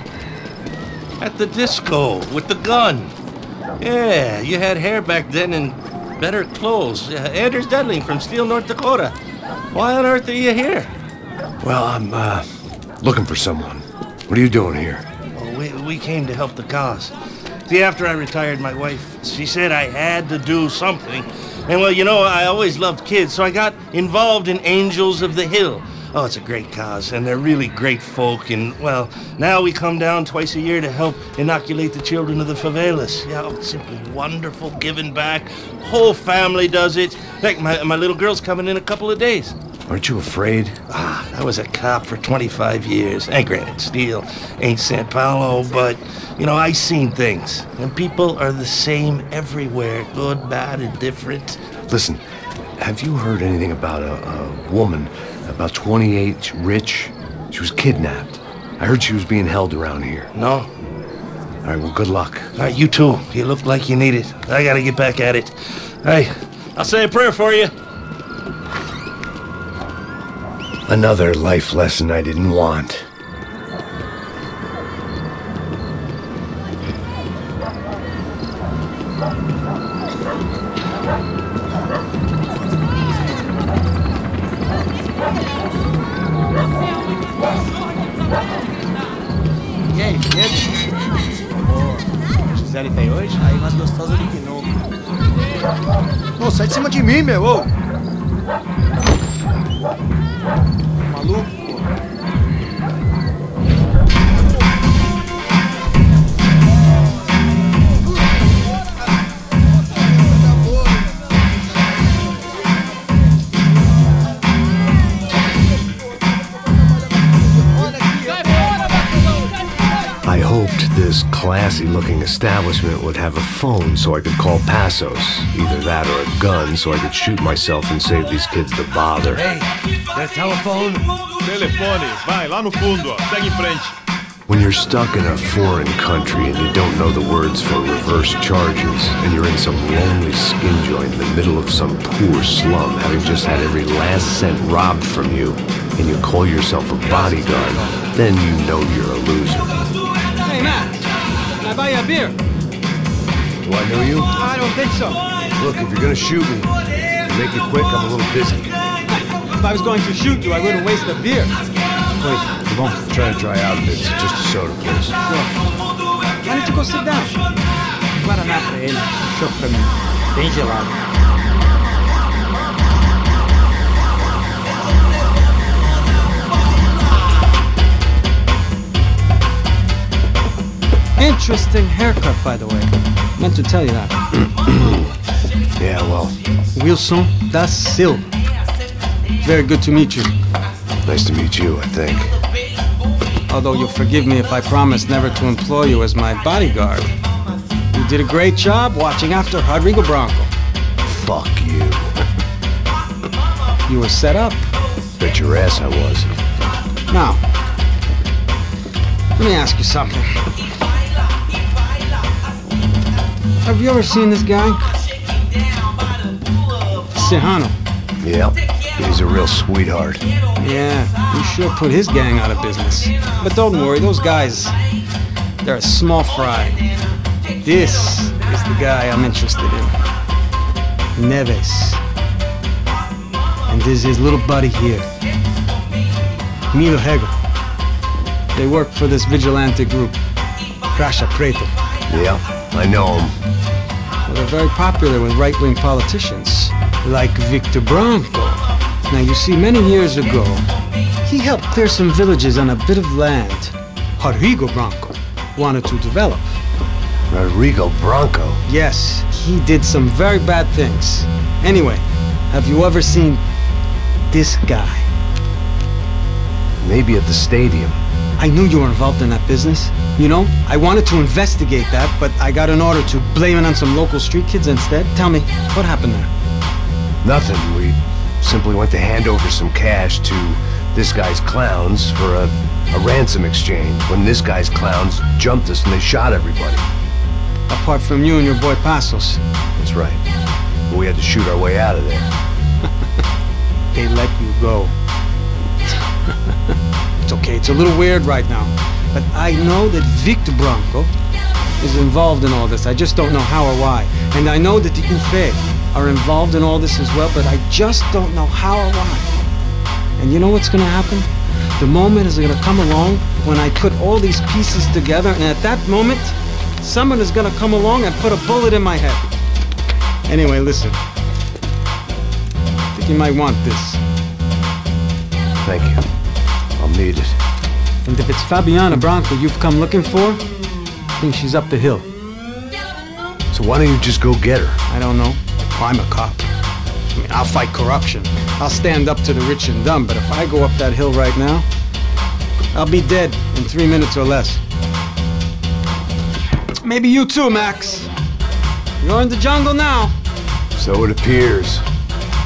At the disco, with the gun. Yeah, you had hair back then and better clothes. Anders Dudley from Steele, North Dakota. Why on earth are you here? Well, I'm, looking for someone. What are you doing here? Well, we came to help the cause. See, after I retired, my wife, she said I had to do something. And, well, you know, I always loved kids, so I got involved in Angels of the Hill. Oh, it's a great cause, and they're really great folk, and, well, now we come down twice a year to help inoculate the children of the favelas. Yeah, oh, it's simply wonderful, giving back. Whole family does it. In fact, my little girl's coming in a couple of days. Aren't you afraid? I was a cop for 25 years. And granted, Steele ain't San Paulo, but, you know, I seen things. And people are the same everywhere, good, bad, and different. Listen, have you heard anything about a woman, about 28, rich? She was kidnapped. I heard she was being held around here. No. All right, well, good luck. All right, you too. You look like you need it. I gotta get back at it. Hey, I'll say a prayer for you. Another life lesson I didn't want. E aí, Pedro? Gisele tem hoje? Aí, mais gostosa do que nunca. Ô, sai de cima de mim, meu! Ô. Maluco, pô. I hoped this classy-looking establishment would have a phone so I could call Passos. Either that or a gun so I could shoot myself and save these kids the bother. Hey, that telephone? Telefone, vai, lá no fundo, ó. Segue em frente. When you're stuck in a foreign country and you don't know the words for reverse charges, and you're in some lonely skin joint in the middle of some poor slum, having just had every last cent robbed from you, and you call yourself a bodyguard, then you know you're a loser. Hey, Matt, can I buy you a beer? Do I know you? I don't think so. Look, if you're gonna shoot me, make it quick, I'm a little busy. If I was going to shoot you, I wouldn't waste a beer. Wait, bom? Try to dry outfits. Just a soda, please. Why don't you go sit down? Guaraná pra ele, chopp pra mim. Bem gelado. Interesting haircut, by the way. Meant to tell you that. Yeah, well. Wilson da Silva. Very good to meet you. Nice to meet you, I think. Although you'll forgive me if I promise never to employ you as my bodyguard. You did a great job watching after Rodrigo Branco. Fuck you. You were set up. Bet your ass I was. Now, let me ask you something. Have you ever seen this guy? Serrano. Yep. He's a real sweetheart. Yeah, you sure put his gang out of business. But don't worry, those guys, they're a small fry. This is the guy I'm interested in. Neves. And this is his little buddy here. Milo Hegel. They work for this vigilante group, Crasha Preto. Yeah, I know him. Well, they're very popular with right-wing politicians, like Victor Branco. Now, you see, many years ago, he helped clear some villages on a bit of land Rodrigo Branco wanted to develop. Rodrigo Branco? Yes, he did some very bad things. Anyway, have you ever seen this guy? Maybe at the stadium. I knew you were involved in that business. You know, I wanted to investigate that, but I got an order to blame it on some local street kids instead. Tell me, what happened there? Nothing. We simply went to hand over some cash to this guy's clowns for a ransom exchange when this guy's clowns jumped us and they shot everybody. Apart from you and your boy Passos. That's right. But we had to shoot our way out of there. They let you go. It's okay, it's a little weird right now. But I know that Victor Branco is involved in all this. I just don't know how or why. And I know that the UFE are involved in all this as well, but I just don't know how or why. And you know what's gonna happen? The moment is gonna come along when I put all these pieces together, and at that moment, someone is gonna come along and put a bullet in my head. Anyway, listen. I think you might want this. Thank you. I'll need it. And if it's Fabiana Branco you've come looking for, I think she's up the hill. So why don't you just go get her? I don't know. I'm a cop. I mean, I'll fight corruption. I'll stand up to the rich and dumb, but if I go up that hill right now, I'll be dead in 3 minutes or less. Maybe you too, Max. You're in the jungle now. So it appears.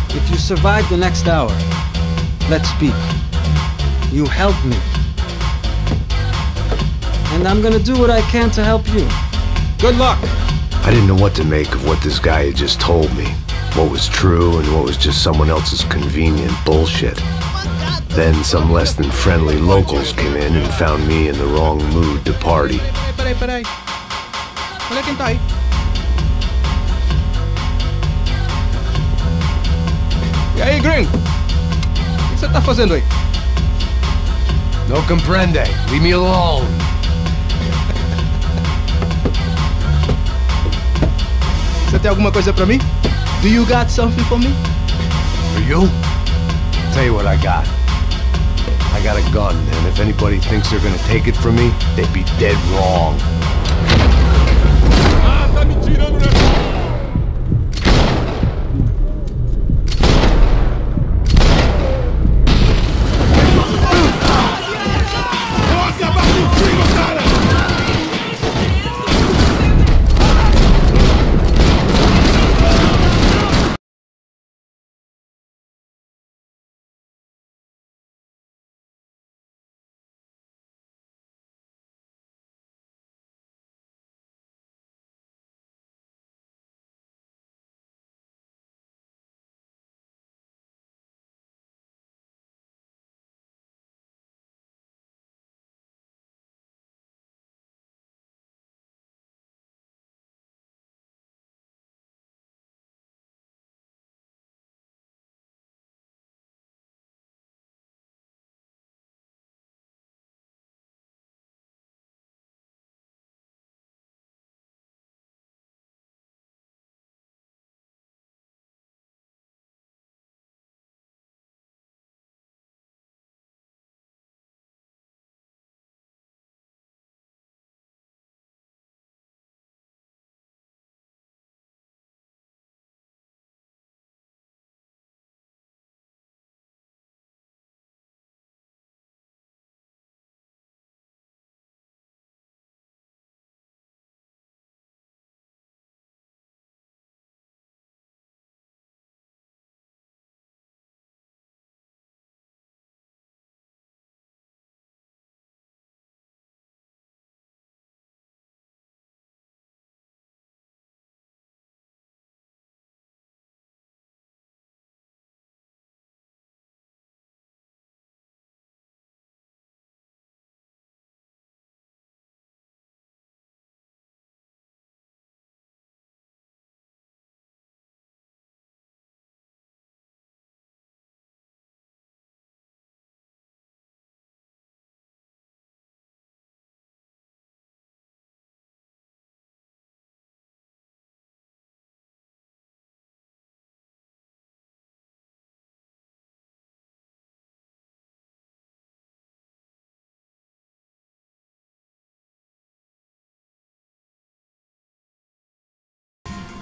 If you survive the next hour, let's speak. You help me. And I'm gonna do what I can to help you. Good luck. I didn't know what to make of what this guy had just told me. What was true and what was just someone else's convenient bullshit. Then some less than friendly locals came in and found me in the wrong mood to party. Peraí. Olha quem tá aí. E aí, gringo? O que você tá fazendo aí? No comprende. Leave me alone. Você tem alguma coisa pra mim? Do you got something for me? For you? Tell you what I got. I got a gun, and if anybody thinks they're gonna take it from me, they'd be dead wrong. Ah, tá me tirando, né?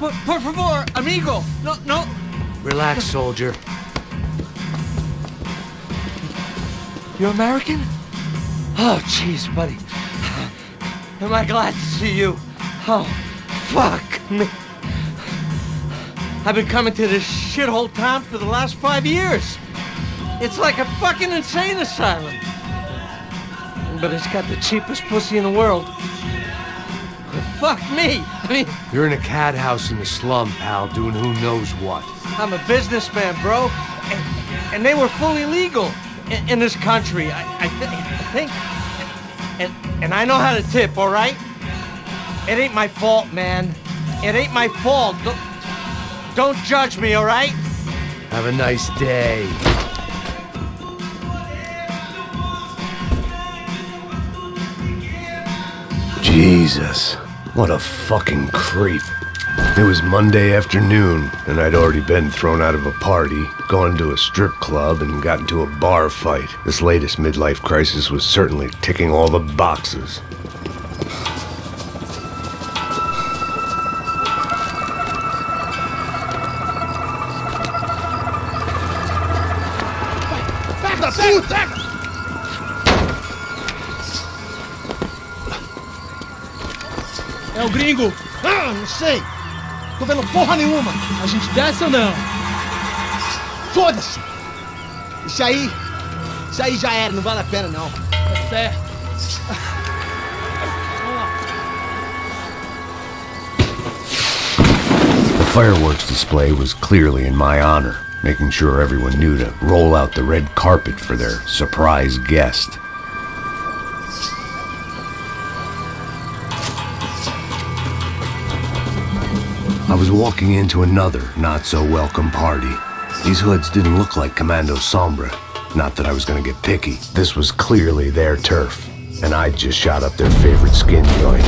Por favor, amigo. No. Relax, soldier. You're American? Oh, jeez, buddy. Am I glad to see you? Oh, fuck me. I've been coming to this shithole town for the last 5 years. It's like a fucking insane asylum. But it's got the cheapest pussy in the world. Fuck me. I mean... You're in a cat house in the slum, pal, doing who knows what. I'm a businessman, bro. And they were fully legal in this country, I think. And I know how to tip, all right? It ain't my fault, man. It ain't my fault. Don't judge me, all right? Have a nice day. Jesus, what a fucking creep. It was Monday afternoon, and I'd already been thrown out of a party, gone to a strip club, and got into a bar fight. This latest midlife crisis was certainly ticking all the boxes. É o gringo. Ah, não sei. Tô vendo porra nenhuma. A gente desce ou não? Foda-se. Isso aí já era, não vale a pena não. Tá certo. The fireworks display was clearly in my honor, making sure everyone knew to roll out the red carpet for their surprise guest. I was walking into another not-so-welcome party. These hoods didn't look like Commando Sombra. Not that I was gonna get picky. This was clearly their turf, and I'd just shot up their favorite skin joint.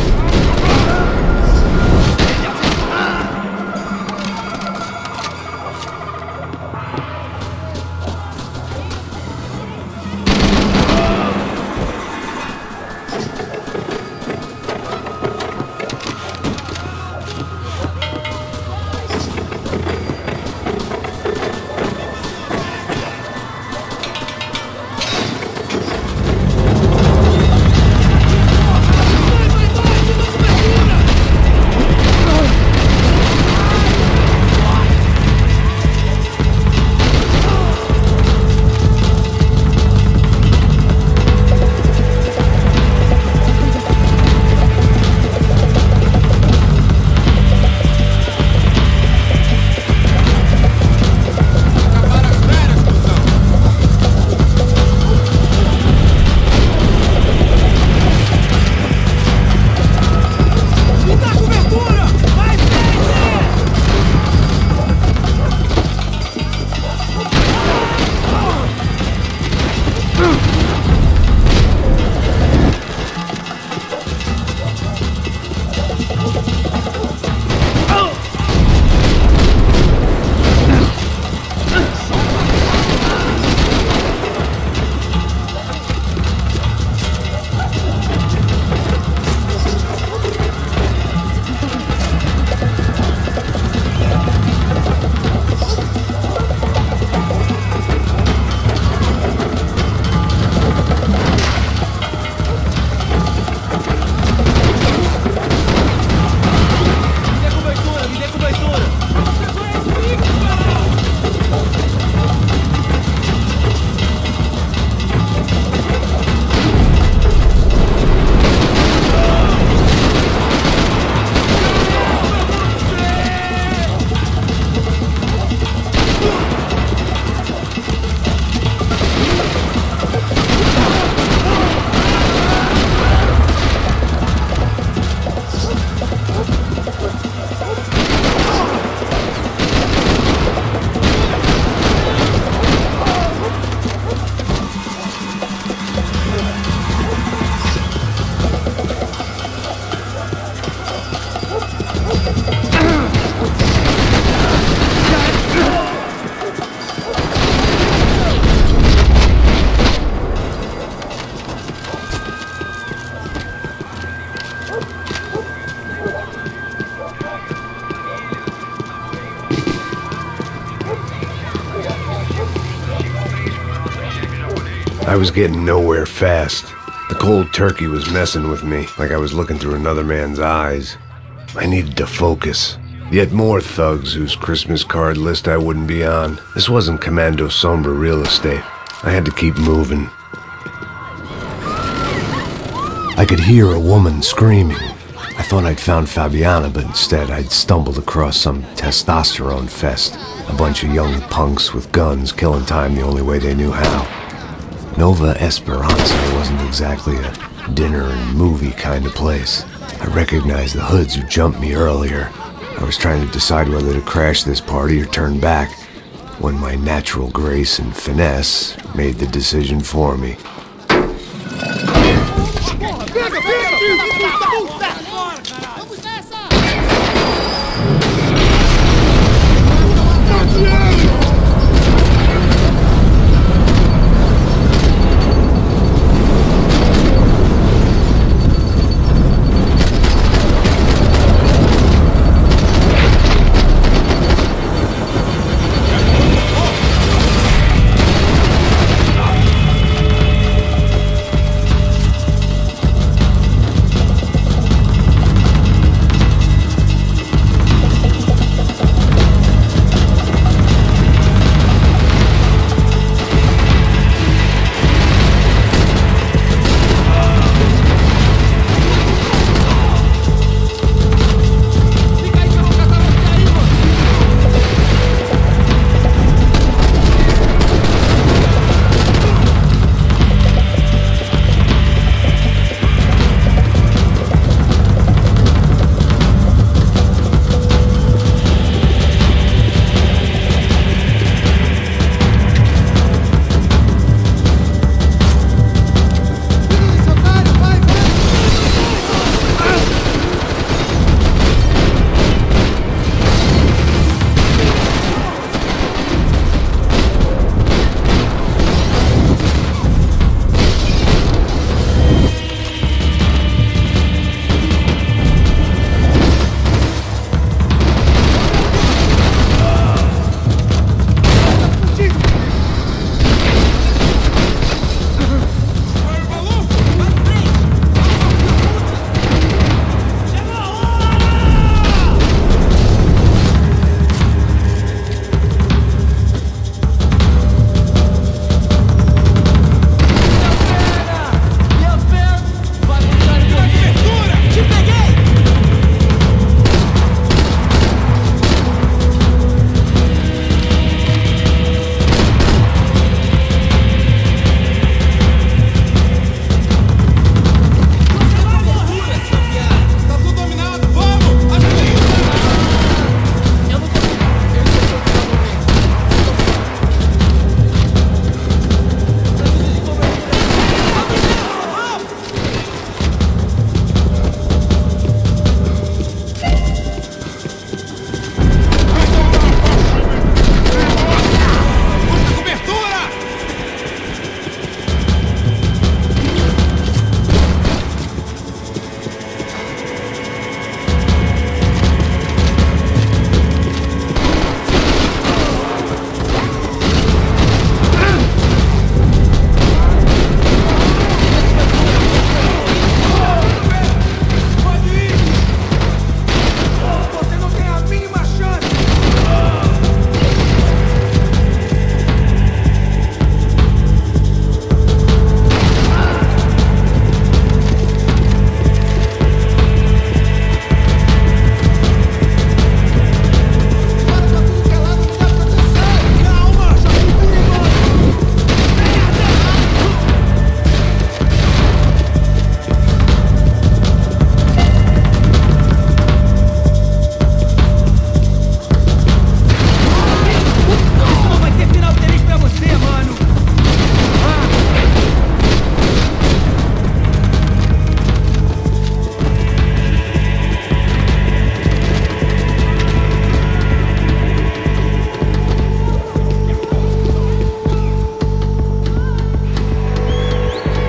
I was getting nowhere fast. The cold turkey was messing with me, like I was looking through another man's eyes. I needed to focus. Yet more thugs whose Christmas card list I wouldn't be on. This wasn't Commando Sombra real estate. I had to keep moving. I could hear a woman screaming. I thought I'd found Fabiana, but instead I'd stumbled across some testosterone fest. A bunch of young punks with guns killing time the only way they knew how. Nova Esperanza wasn't exactly a dinner and movie kind of place. I recognized the hoods who jumped me earlier. I was trying to decide whether to crash this party or turn back, when my natural grace and finesse made the decision for me.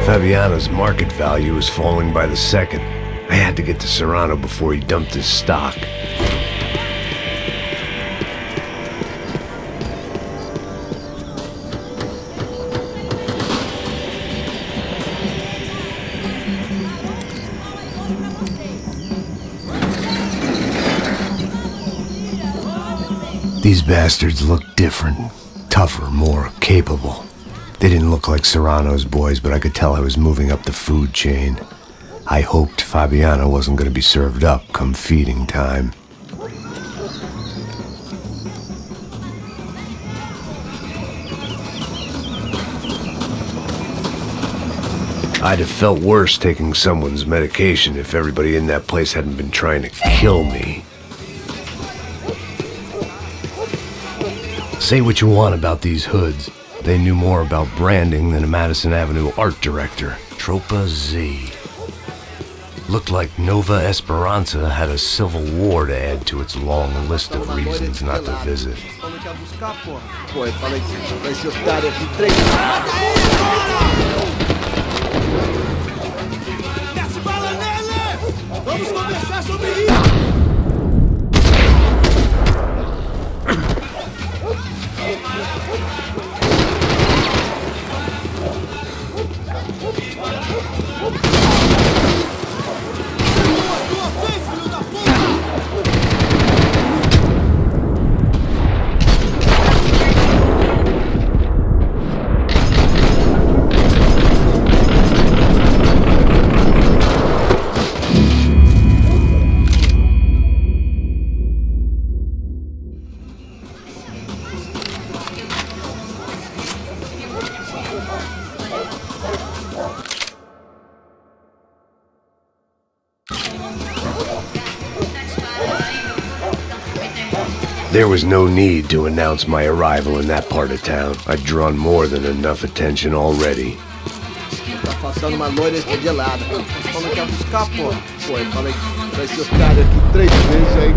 Fabiana's market value was falling by the second. I had to get to Serrano before he dumped his stock. These bastards looked different. Tougher, more capable. They didn't look like Serrano's boys, but I could tell I was moving up the food chain. I hoped Fabiana wasn't going to be served up come feeding time. I'd have felt worse taking someone's medication if everybody in that place hadn't been trying to kill me. Say what you want about these hoods. They knew more about branding than a Madison Avenue art director. Tropa Z. Looked like Nova Esperanza had a civil war to add to its long list of reasons not to visit. Vamos conversar sobre isso! There was no need to announce my arrival in that part of town. I'd drawn more than enough attention already. Tá passando uma loira gelada. Como quer buscar, pô? Pô, eu falei que vai ser o cara aqui 3 vezes aí.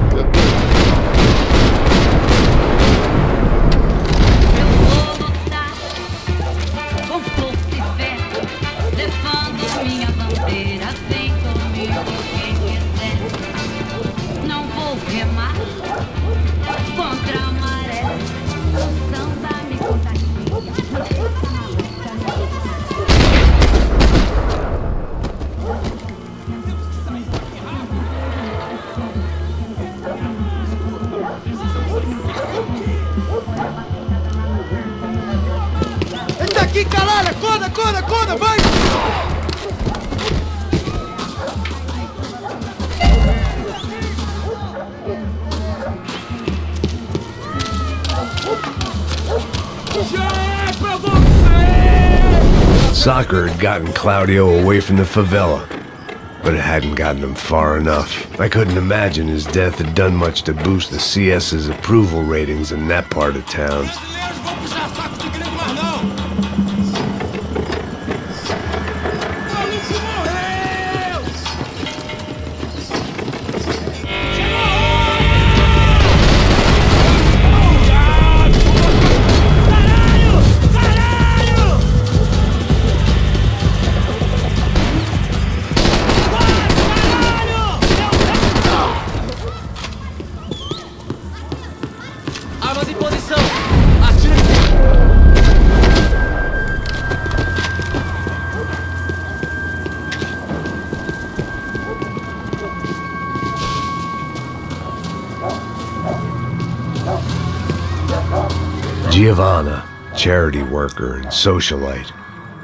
Entra aqui, caralho! Acorda, acorda, acorda, vai! Soccer had gotten Claudio away from the favela, but it hadn't gotten him far enough. I couldn't imagine his death had done much to boost the CS's approval ratings in that part of town. Armas em posição! Atire! Giovanna, charity worker and socialite.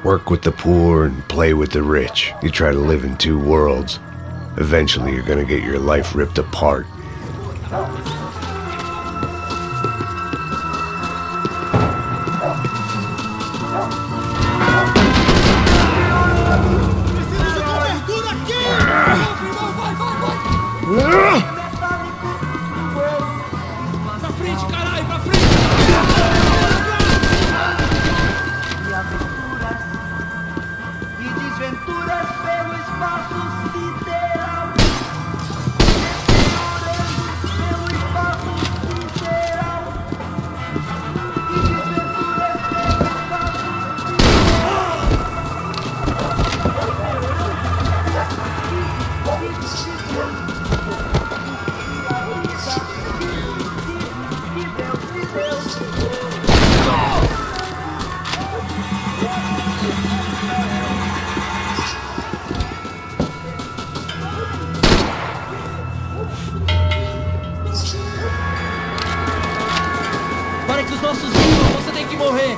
Work with the poor and play with the rich. You try to live in two worlds. Eventually you're gonna get your life ripped apart. Pra frente, caralho, pra frente! E desventuras pelo espaço sideral. Pelo espaço sideral. E desventuras pelo nossos irmãos, você tem que morrer.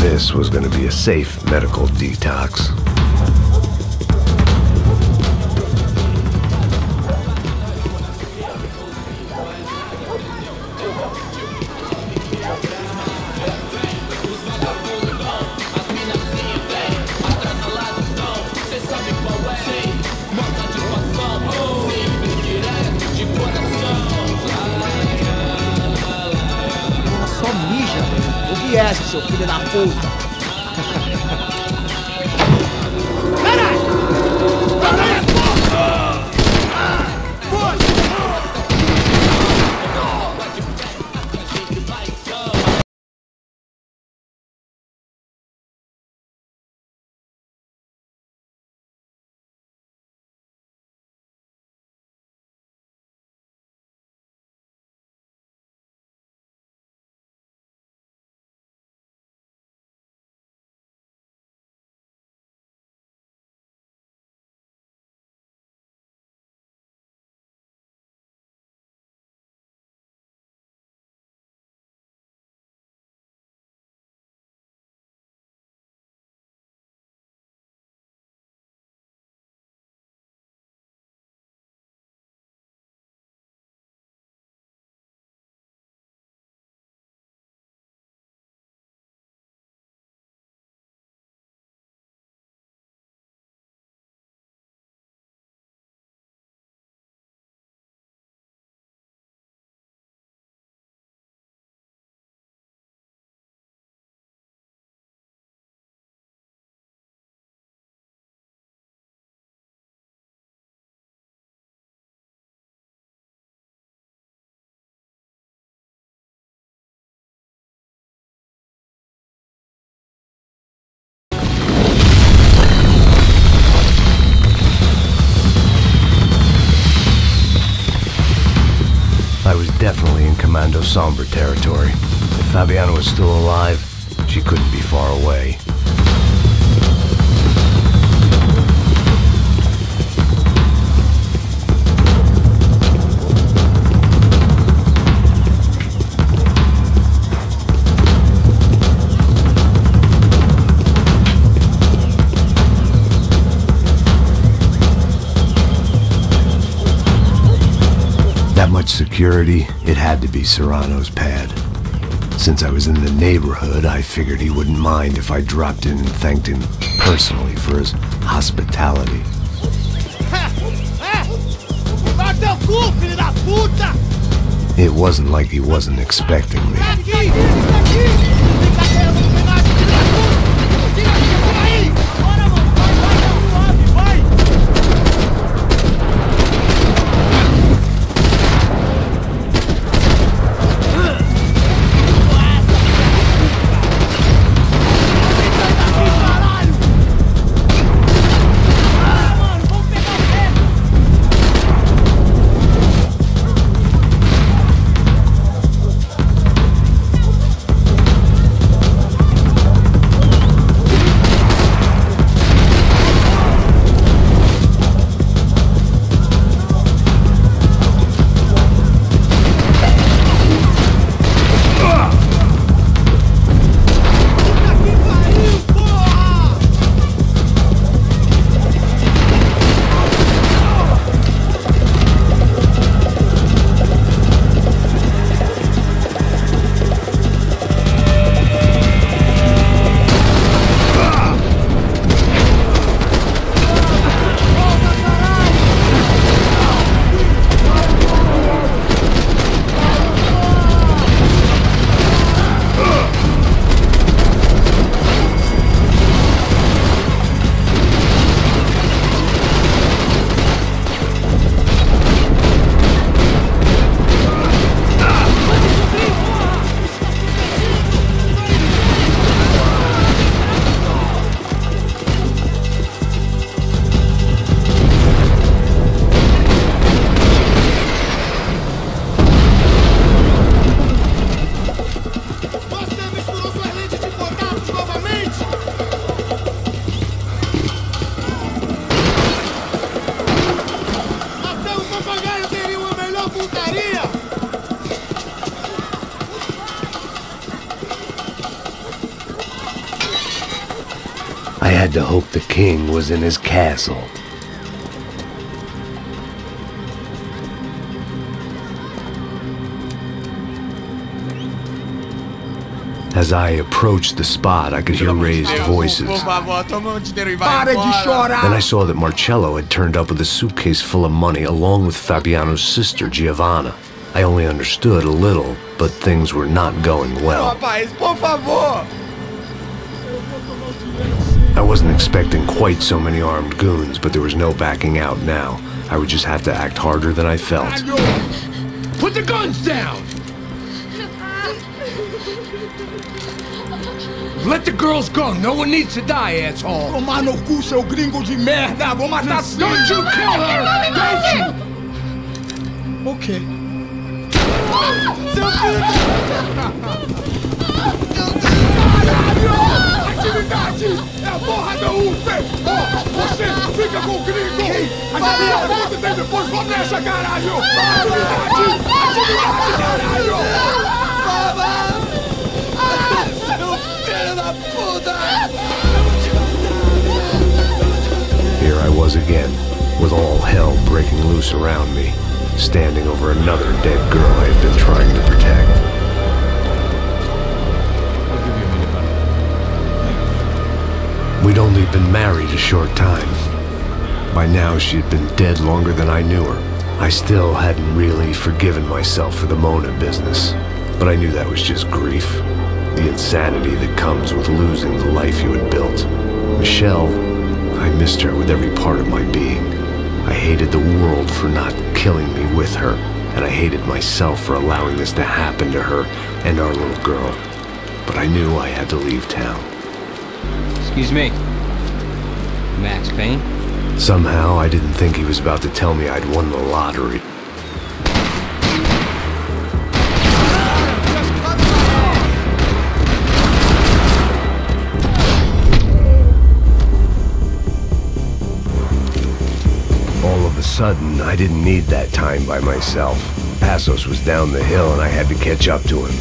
This was going to be a safe medical detox. Só mija. Ouvi essa, seu filho da puta. I was definitely in Commando Sombre territory. If Fabiana was still alive, she couldn't be far away. That much security, it had to be Serrano's pad. Since I was in the neighborhood, I figured he wouldn't mind if I dropped in and thanked him personally for his hospitality. It wasn't like he wasn't expecting me. had to hope the king was in his castle. As I approached the spot, I could hear raised voices. Then I saw that Marcello had turned up with a suitcase full of money along with Fabiano's sister, Giovanna. I only understood a little, but things were not going well. I wasn't expecting quite so many armed goons, but there was no backing out now. I would just have to act harder than I felt. Put the guns down! Let the girls go. No one needs to die, asshole. Tomar no cu, seu gringo de merda. Vou matar sim. Don't you kill her! Don't you? Okay. Atividade! É a porra da UP! Você fica com o gringo! Atividade tem depois, vamos nessa, caralho! Atividade! Atividade, caralho! Here I was again, with all hell breaking loose around me, standing over another dead girl I had been trying to protect. We'd only been married a short time. By now she had been dead longer than I knew her. I still hadn't really forgiven myself for the Mona business, but I knew that was just grief. The insanity that comes with losing the life you had built. Michelle, I missed her with every part of my being. I hated the world for not killing me with her, and I hated myself for allowing this to happen to her and our little girl. But I knew I had to leave town. Excuse me. Max Payne? Somehow, I didn't think he was about to tell me I'd won the lottery. Sudden, I didn't need that time by myself. Passos was down the hill and I had to catch up to him.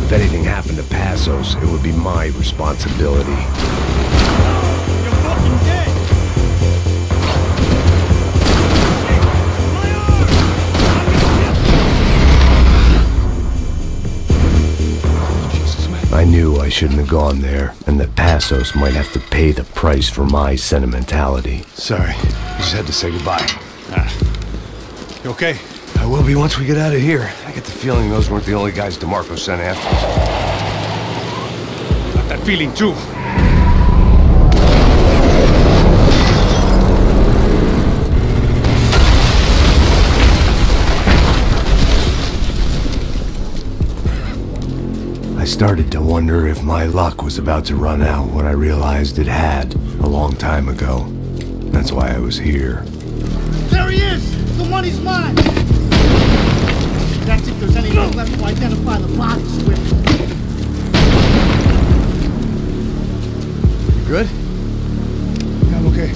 If anything happened to Passos, it would be my responsibility. You're fucking dead! I knew I shouldn't have gone there, and that Passos might have to pay the price for my sentimentality. Sorry, I just had to say goodbye. You okay? I will be once we get out of here. I get the feeling those weren't the only guys DeMarco sent after us. Got that feeling too. I started to wonder if my luck was about to run out when I realized it had a long time ago. That's why I was here. There he is! The money's mine! That's if there's anything left to identify the bodies with. You good? Yeah, I'm okay.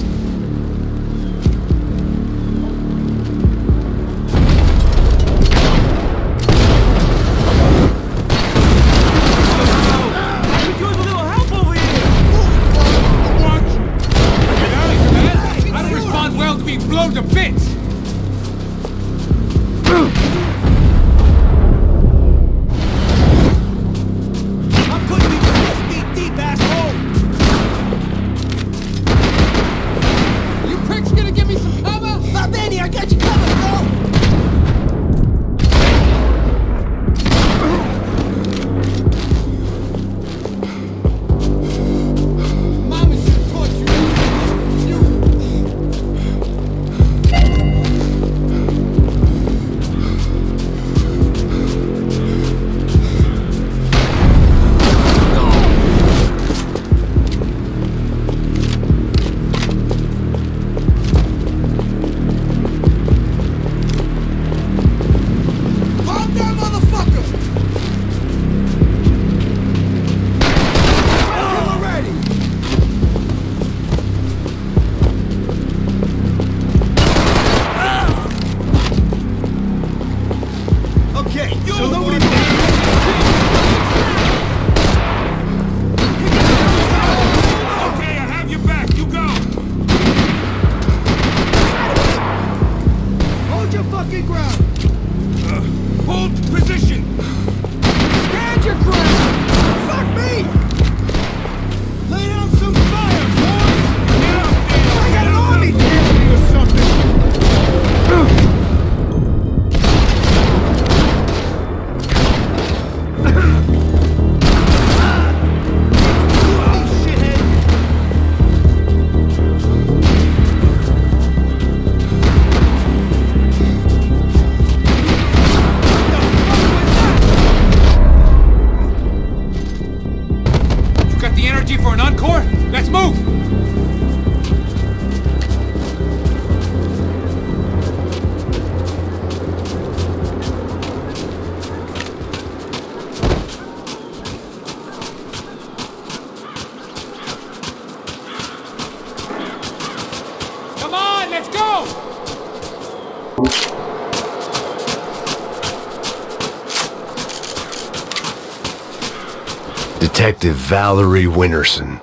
Blown to bits! I'm putting you 6 feet deep, asshole! Okay, so nobody... Okay, I have your back. You go. Hold your fucking ground! Hold position. Stand your ground! Fuck me! Lay down some fire, boys! Get up there. I got an army after me or something! You got the energy for an encore? Let's move! Come on, let's go! Detective Valerie Winterson.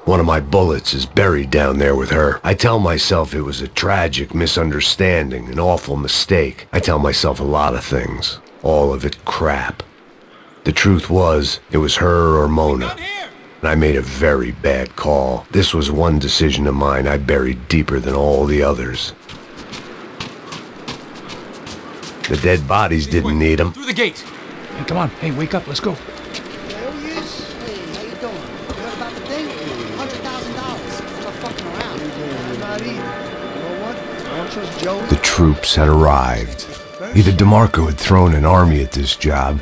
One of my bullets is buried down there with her. I tell myself it was a tragic misunderstanding, an awful mistake. I tell myself a lot of things. All of it crap. The truth was, it was her or Mona. And I made a very bad call. This was one decision of mine I buried deeper than all the others. The dead bodies didn't need them. Through the gate! Hey, come on. Hey, wake up. Let's go. There he is. Hey, how you doing? You heard about the thing? $100,000. I'm not fucking around. I'm not either. You know what? I don't trust Joe. The troops had arrived. Either DeMarco had thrown an army at this job,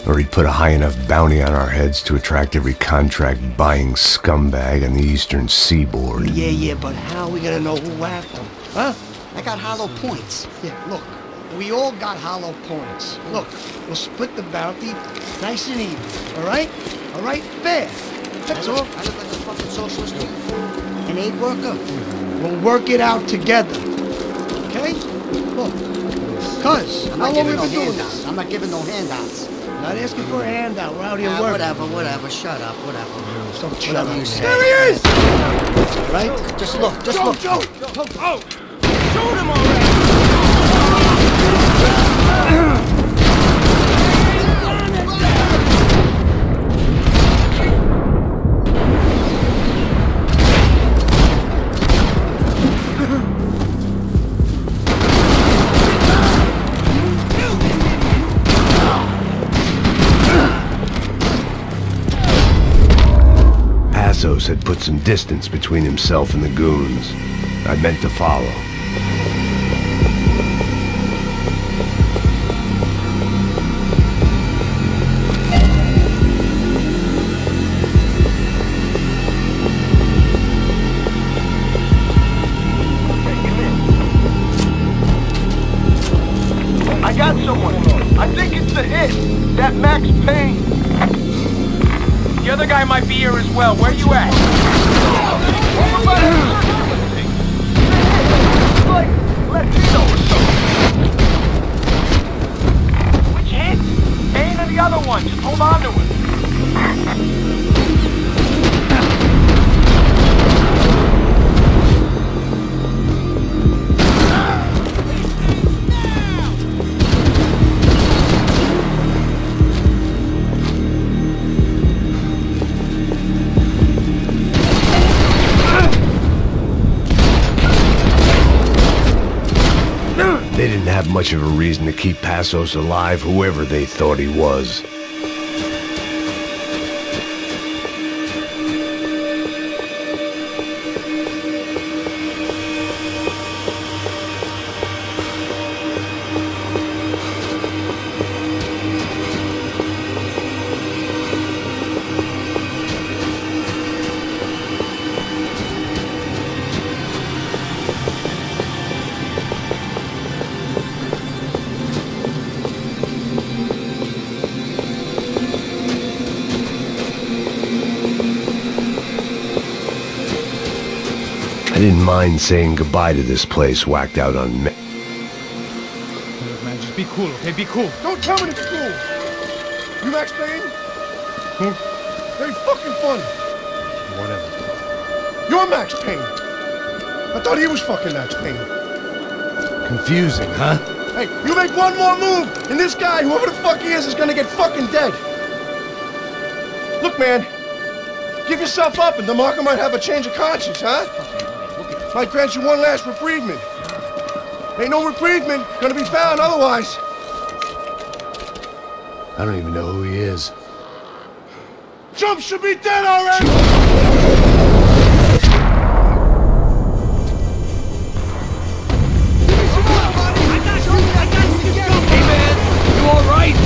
or he'd put a high enough bounty on our heads to attract every contract-buying scumbag on the eastern seaboard. Yeah, but how are we gonna know who whacked him? Huh? I got hollow points. Yeah, look. We all got hollow points. Look, we'll split the bounty nice and even. All right? All right? Fair. That's all. I look like a fucking socialist. An aid worker. We'll work it out together. Okay? Look. Cuz, I'm how not long we giving no been doing handouts. this? I'm not giving no handouts. Not asking for a handout. We're out here working. Whatever. Shut up. Whatever. Stop Whatever shutting you me. say. There he is! Right? Just look. Joe! Oh! Shoot him already! Passos had put some distance between himself and the goons. I meant to follow. I got someone. I think it's the hit. That Max Payne. The other guy might be here as well. Where you at? Like Latino or something. Which hit? Payne or the other one? Just hold on to it. They didn't have much of a reason to keep Passos alive, whoever they thought he was. I didn't mind saying goodbye to this place whacked out on me. Man, just be cool, okay? Be cool. Don't tell me to be cool. You Max Payne? Who? Very fucking funny. Whatever. You're Max Payne. I thought he was fucking Max Payne. Confusing, huh? Hey, you make one more move, and this guy, whoever the fuck he is gonna get fucking dead. Look, man. Give yourself up, and DeMarco might have a change of conscience, huh? Might grant you one last reprievement. Ain't no reprievement gonna be found otherwise. I don't even know who he is. Jump should be dead already! Hey man, you alright?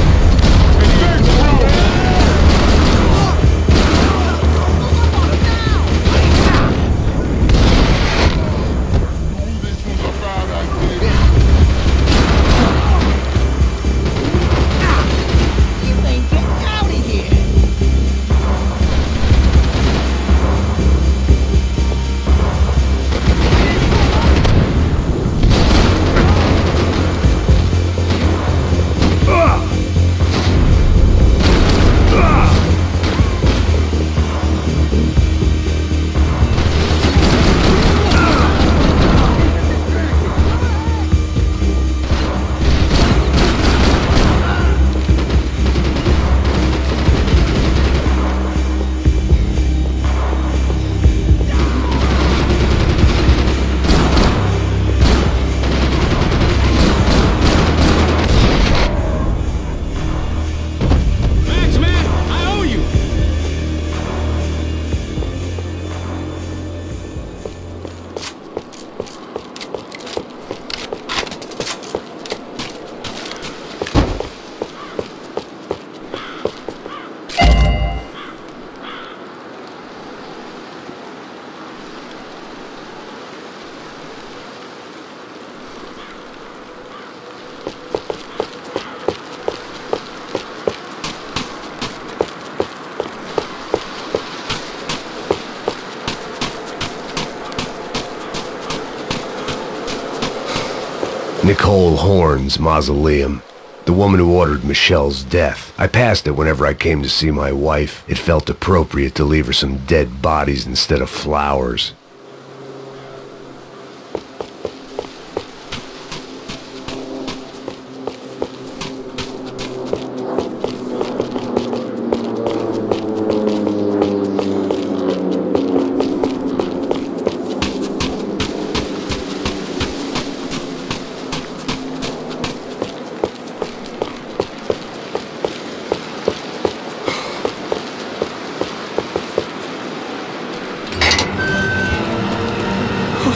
Nicole Horn's mausoleum. The woman who ordered Michelle's death. I passed it whenever I came to see my wife. It felt appropriate to leave her some dead bodies instead of flowers.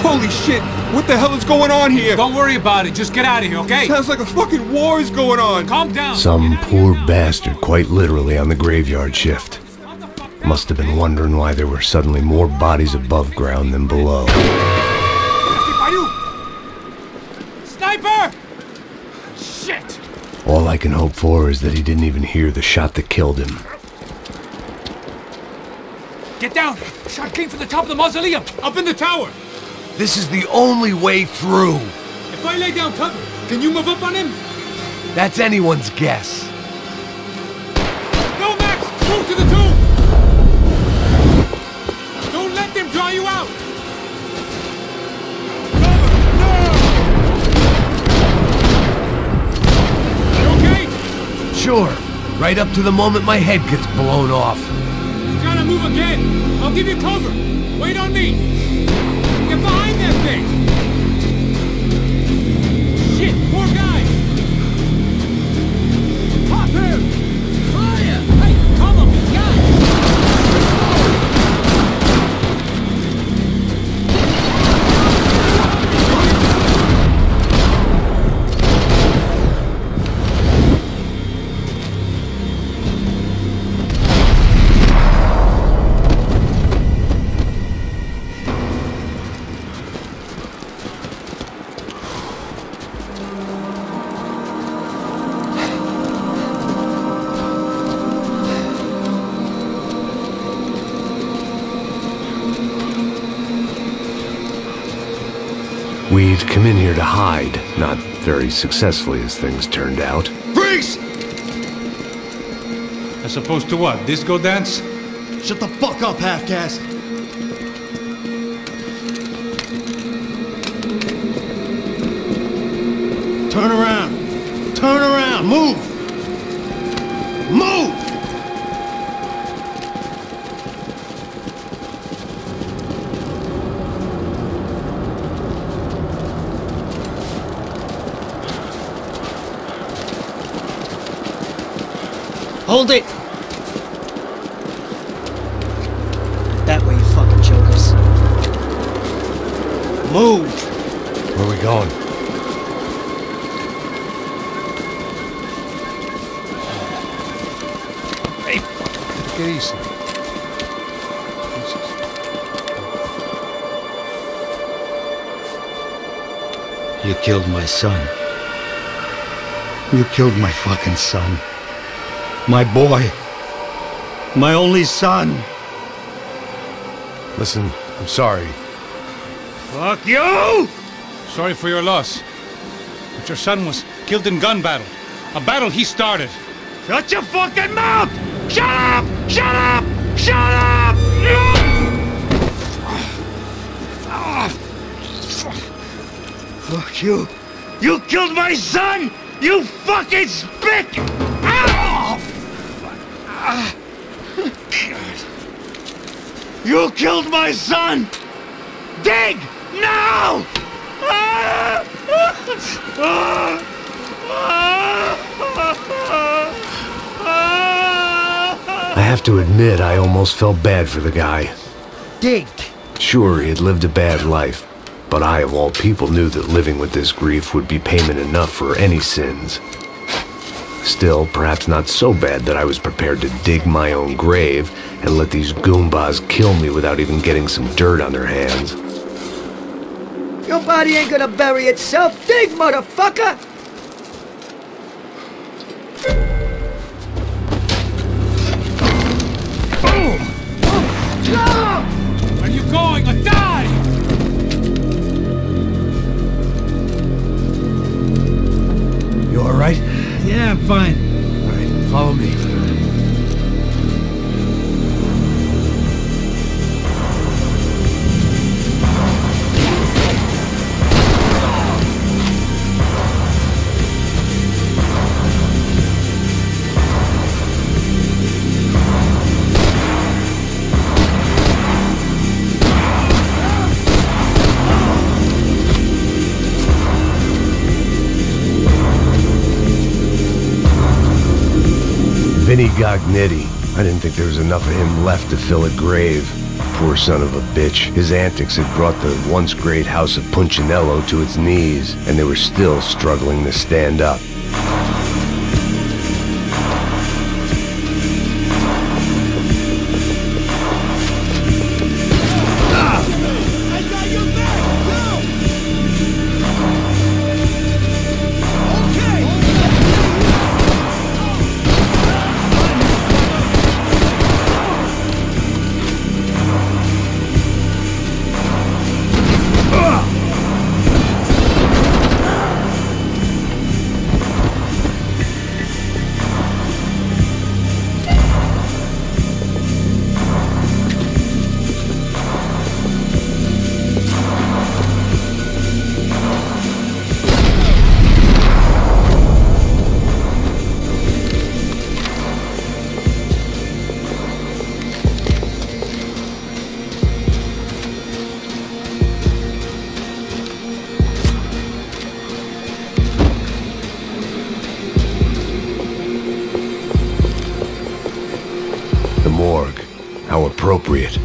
Holy shit! What the hell is going on here? Don't worry about it. Just get out of here, okay? Sounds like a fucking war is going on. Calm down. Some poor bastard quite literally on the graveyard shift. Must have been wondering why there were suddenly more bodies above ground than below. Sniper! Shit! All I can hope for is that he didn't even hear the shot that killed him. Get down! Shot came from the top of the mausoleum! Up in the tower! This is the only way through! If I lay down cover, can you move up on him? That's anyone's guess. No, Max! Move to the tomb! Don't let them draw you out! You okay? Sure. Right up to the moment my head gets blown off. You gotta move again! I'll give you cover! Wait on me! Get behind that thing! Shit! More guys! Pop him! Fire! Hey, cover me, guys! We'd come in here to hide, not very successfully as things turned out. Freeze! As opposed to what? Disco dance? Shut the fuck up, half-caste! Turn around! Turn around! Move! Move! Hold it! That way, you fucking jokers. Move! Where are we going? Hey, get easy. You killed my son. You killed my fucking son. My boy. My only son. Listen, I'm sorry. Fuck you! Sorry for your loss. But your son was killed in gun battle. A battle he started. Shut your fucking mouth! Shut up! Shut up! Shut up! Fuck you. You killed my son! You fucking spick! You killed my son! Dig! Now! I have to admit, I almost felt bad for the guy. Dig! Sure, he had lived a bad life, but I, of all people, knew that living with this grief would be payment enough for any sins. Still, perhaps not so bad that I was prepared to dig my own grave and let these goombas kill me without even getting some dirt on their hands. Your body ain't gonna bury itself. Dig, motherfucker! Boom! Where are you going? Or die! You alright? Yeah, I'm fine. Alright, follow me. Vinny Gognitti. I didn't think there was enough of him left to fill a grave. Poor son of a bitch. His antics had brought the once great house of Punchinello to its knees, and they were still struggling to stand up. The morgue. How appropriate.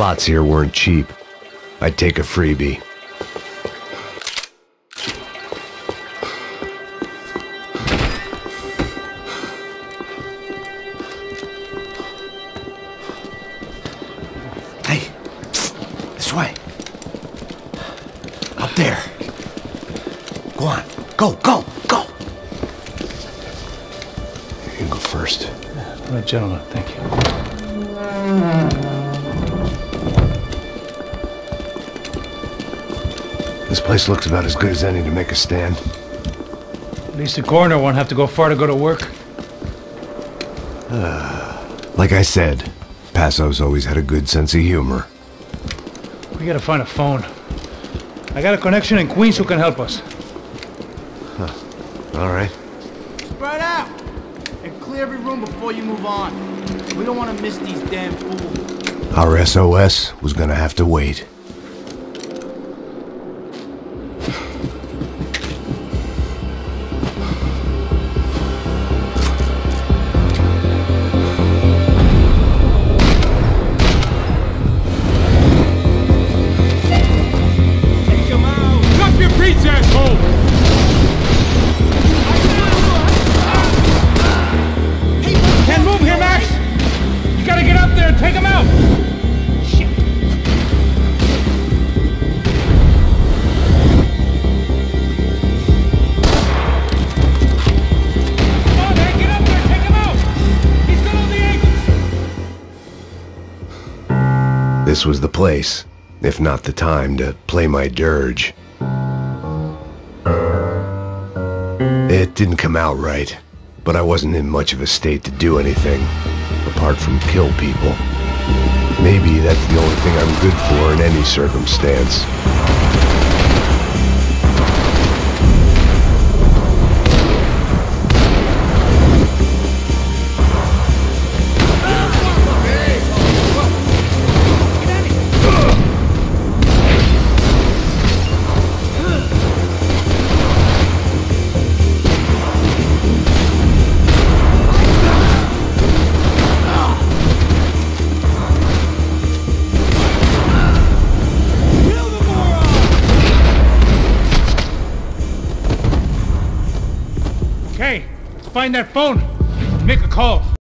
plots here weren't cheap. I'd take a freebie. Hey, this way. Up there. Go on. Go, go, go. You can go first. All right, gentlemen, thank you. This place looks about as good as any to make a stand. At least the coroner won't have to go far to go to work. Like I said, Passo's always had a good sense of humor. We gotta find a phone. I got a connection in Queens who can help us. All right. Spread out! And clear every room before you move on. We don't want to miss these damn fools. Our SOS was gonna have to wait. Drop your beats, asshole! Can't move here, Max! You gotta get up there and take him out! Shit! Come on, man, get up there, take him out! He's got all the angles! This was the place, if not the time, to play my dirge. It didn't come out right, but I wasn't in much of a state to do anything, apart from kill people. Maybe that's the only thing I'm good for in any circumstance. Okay, let's find that phone. Make a call.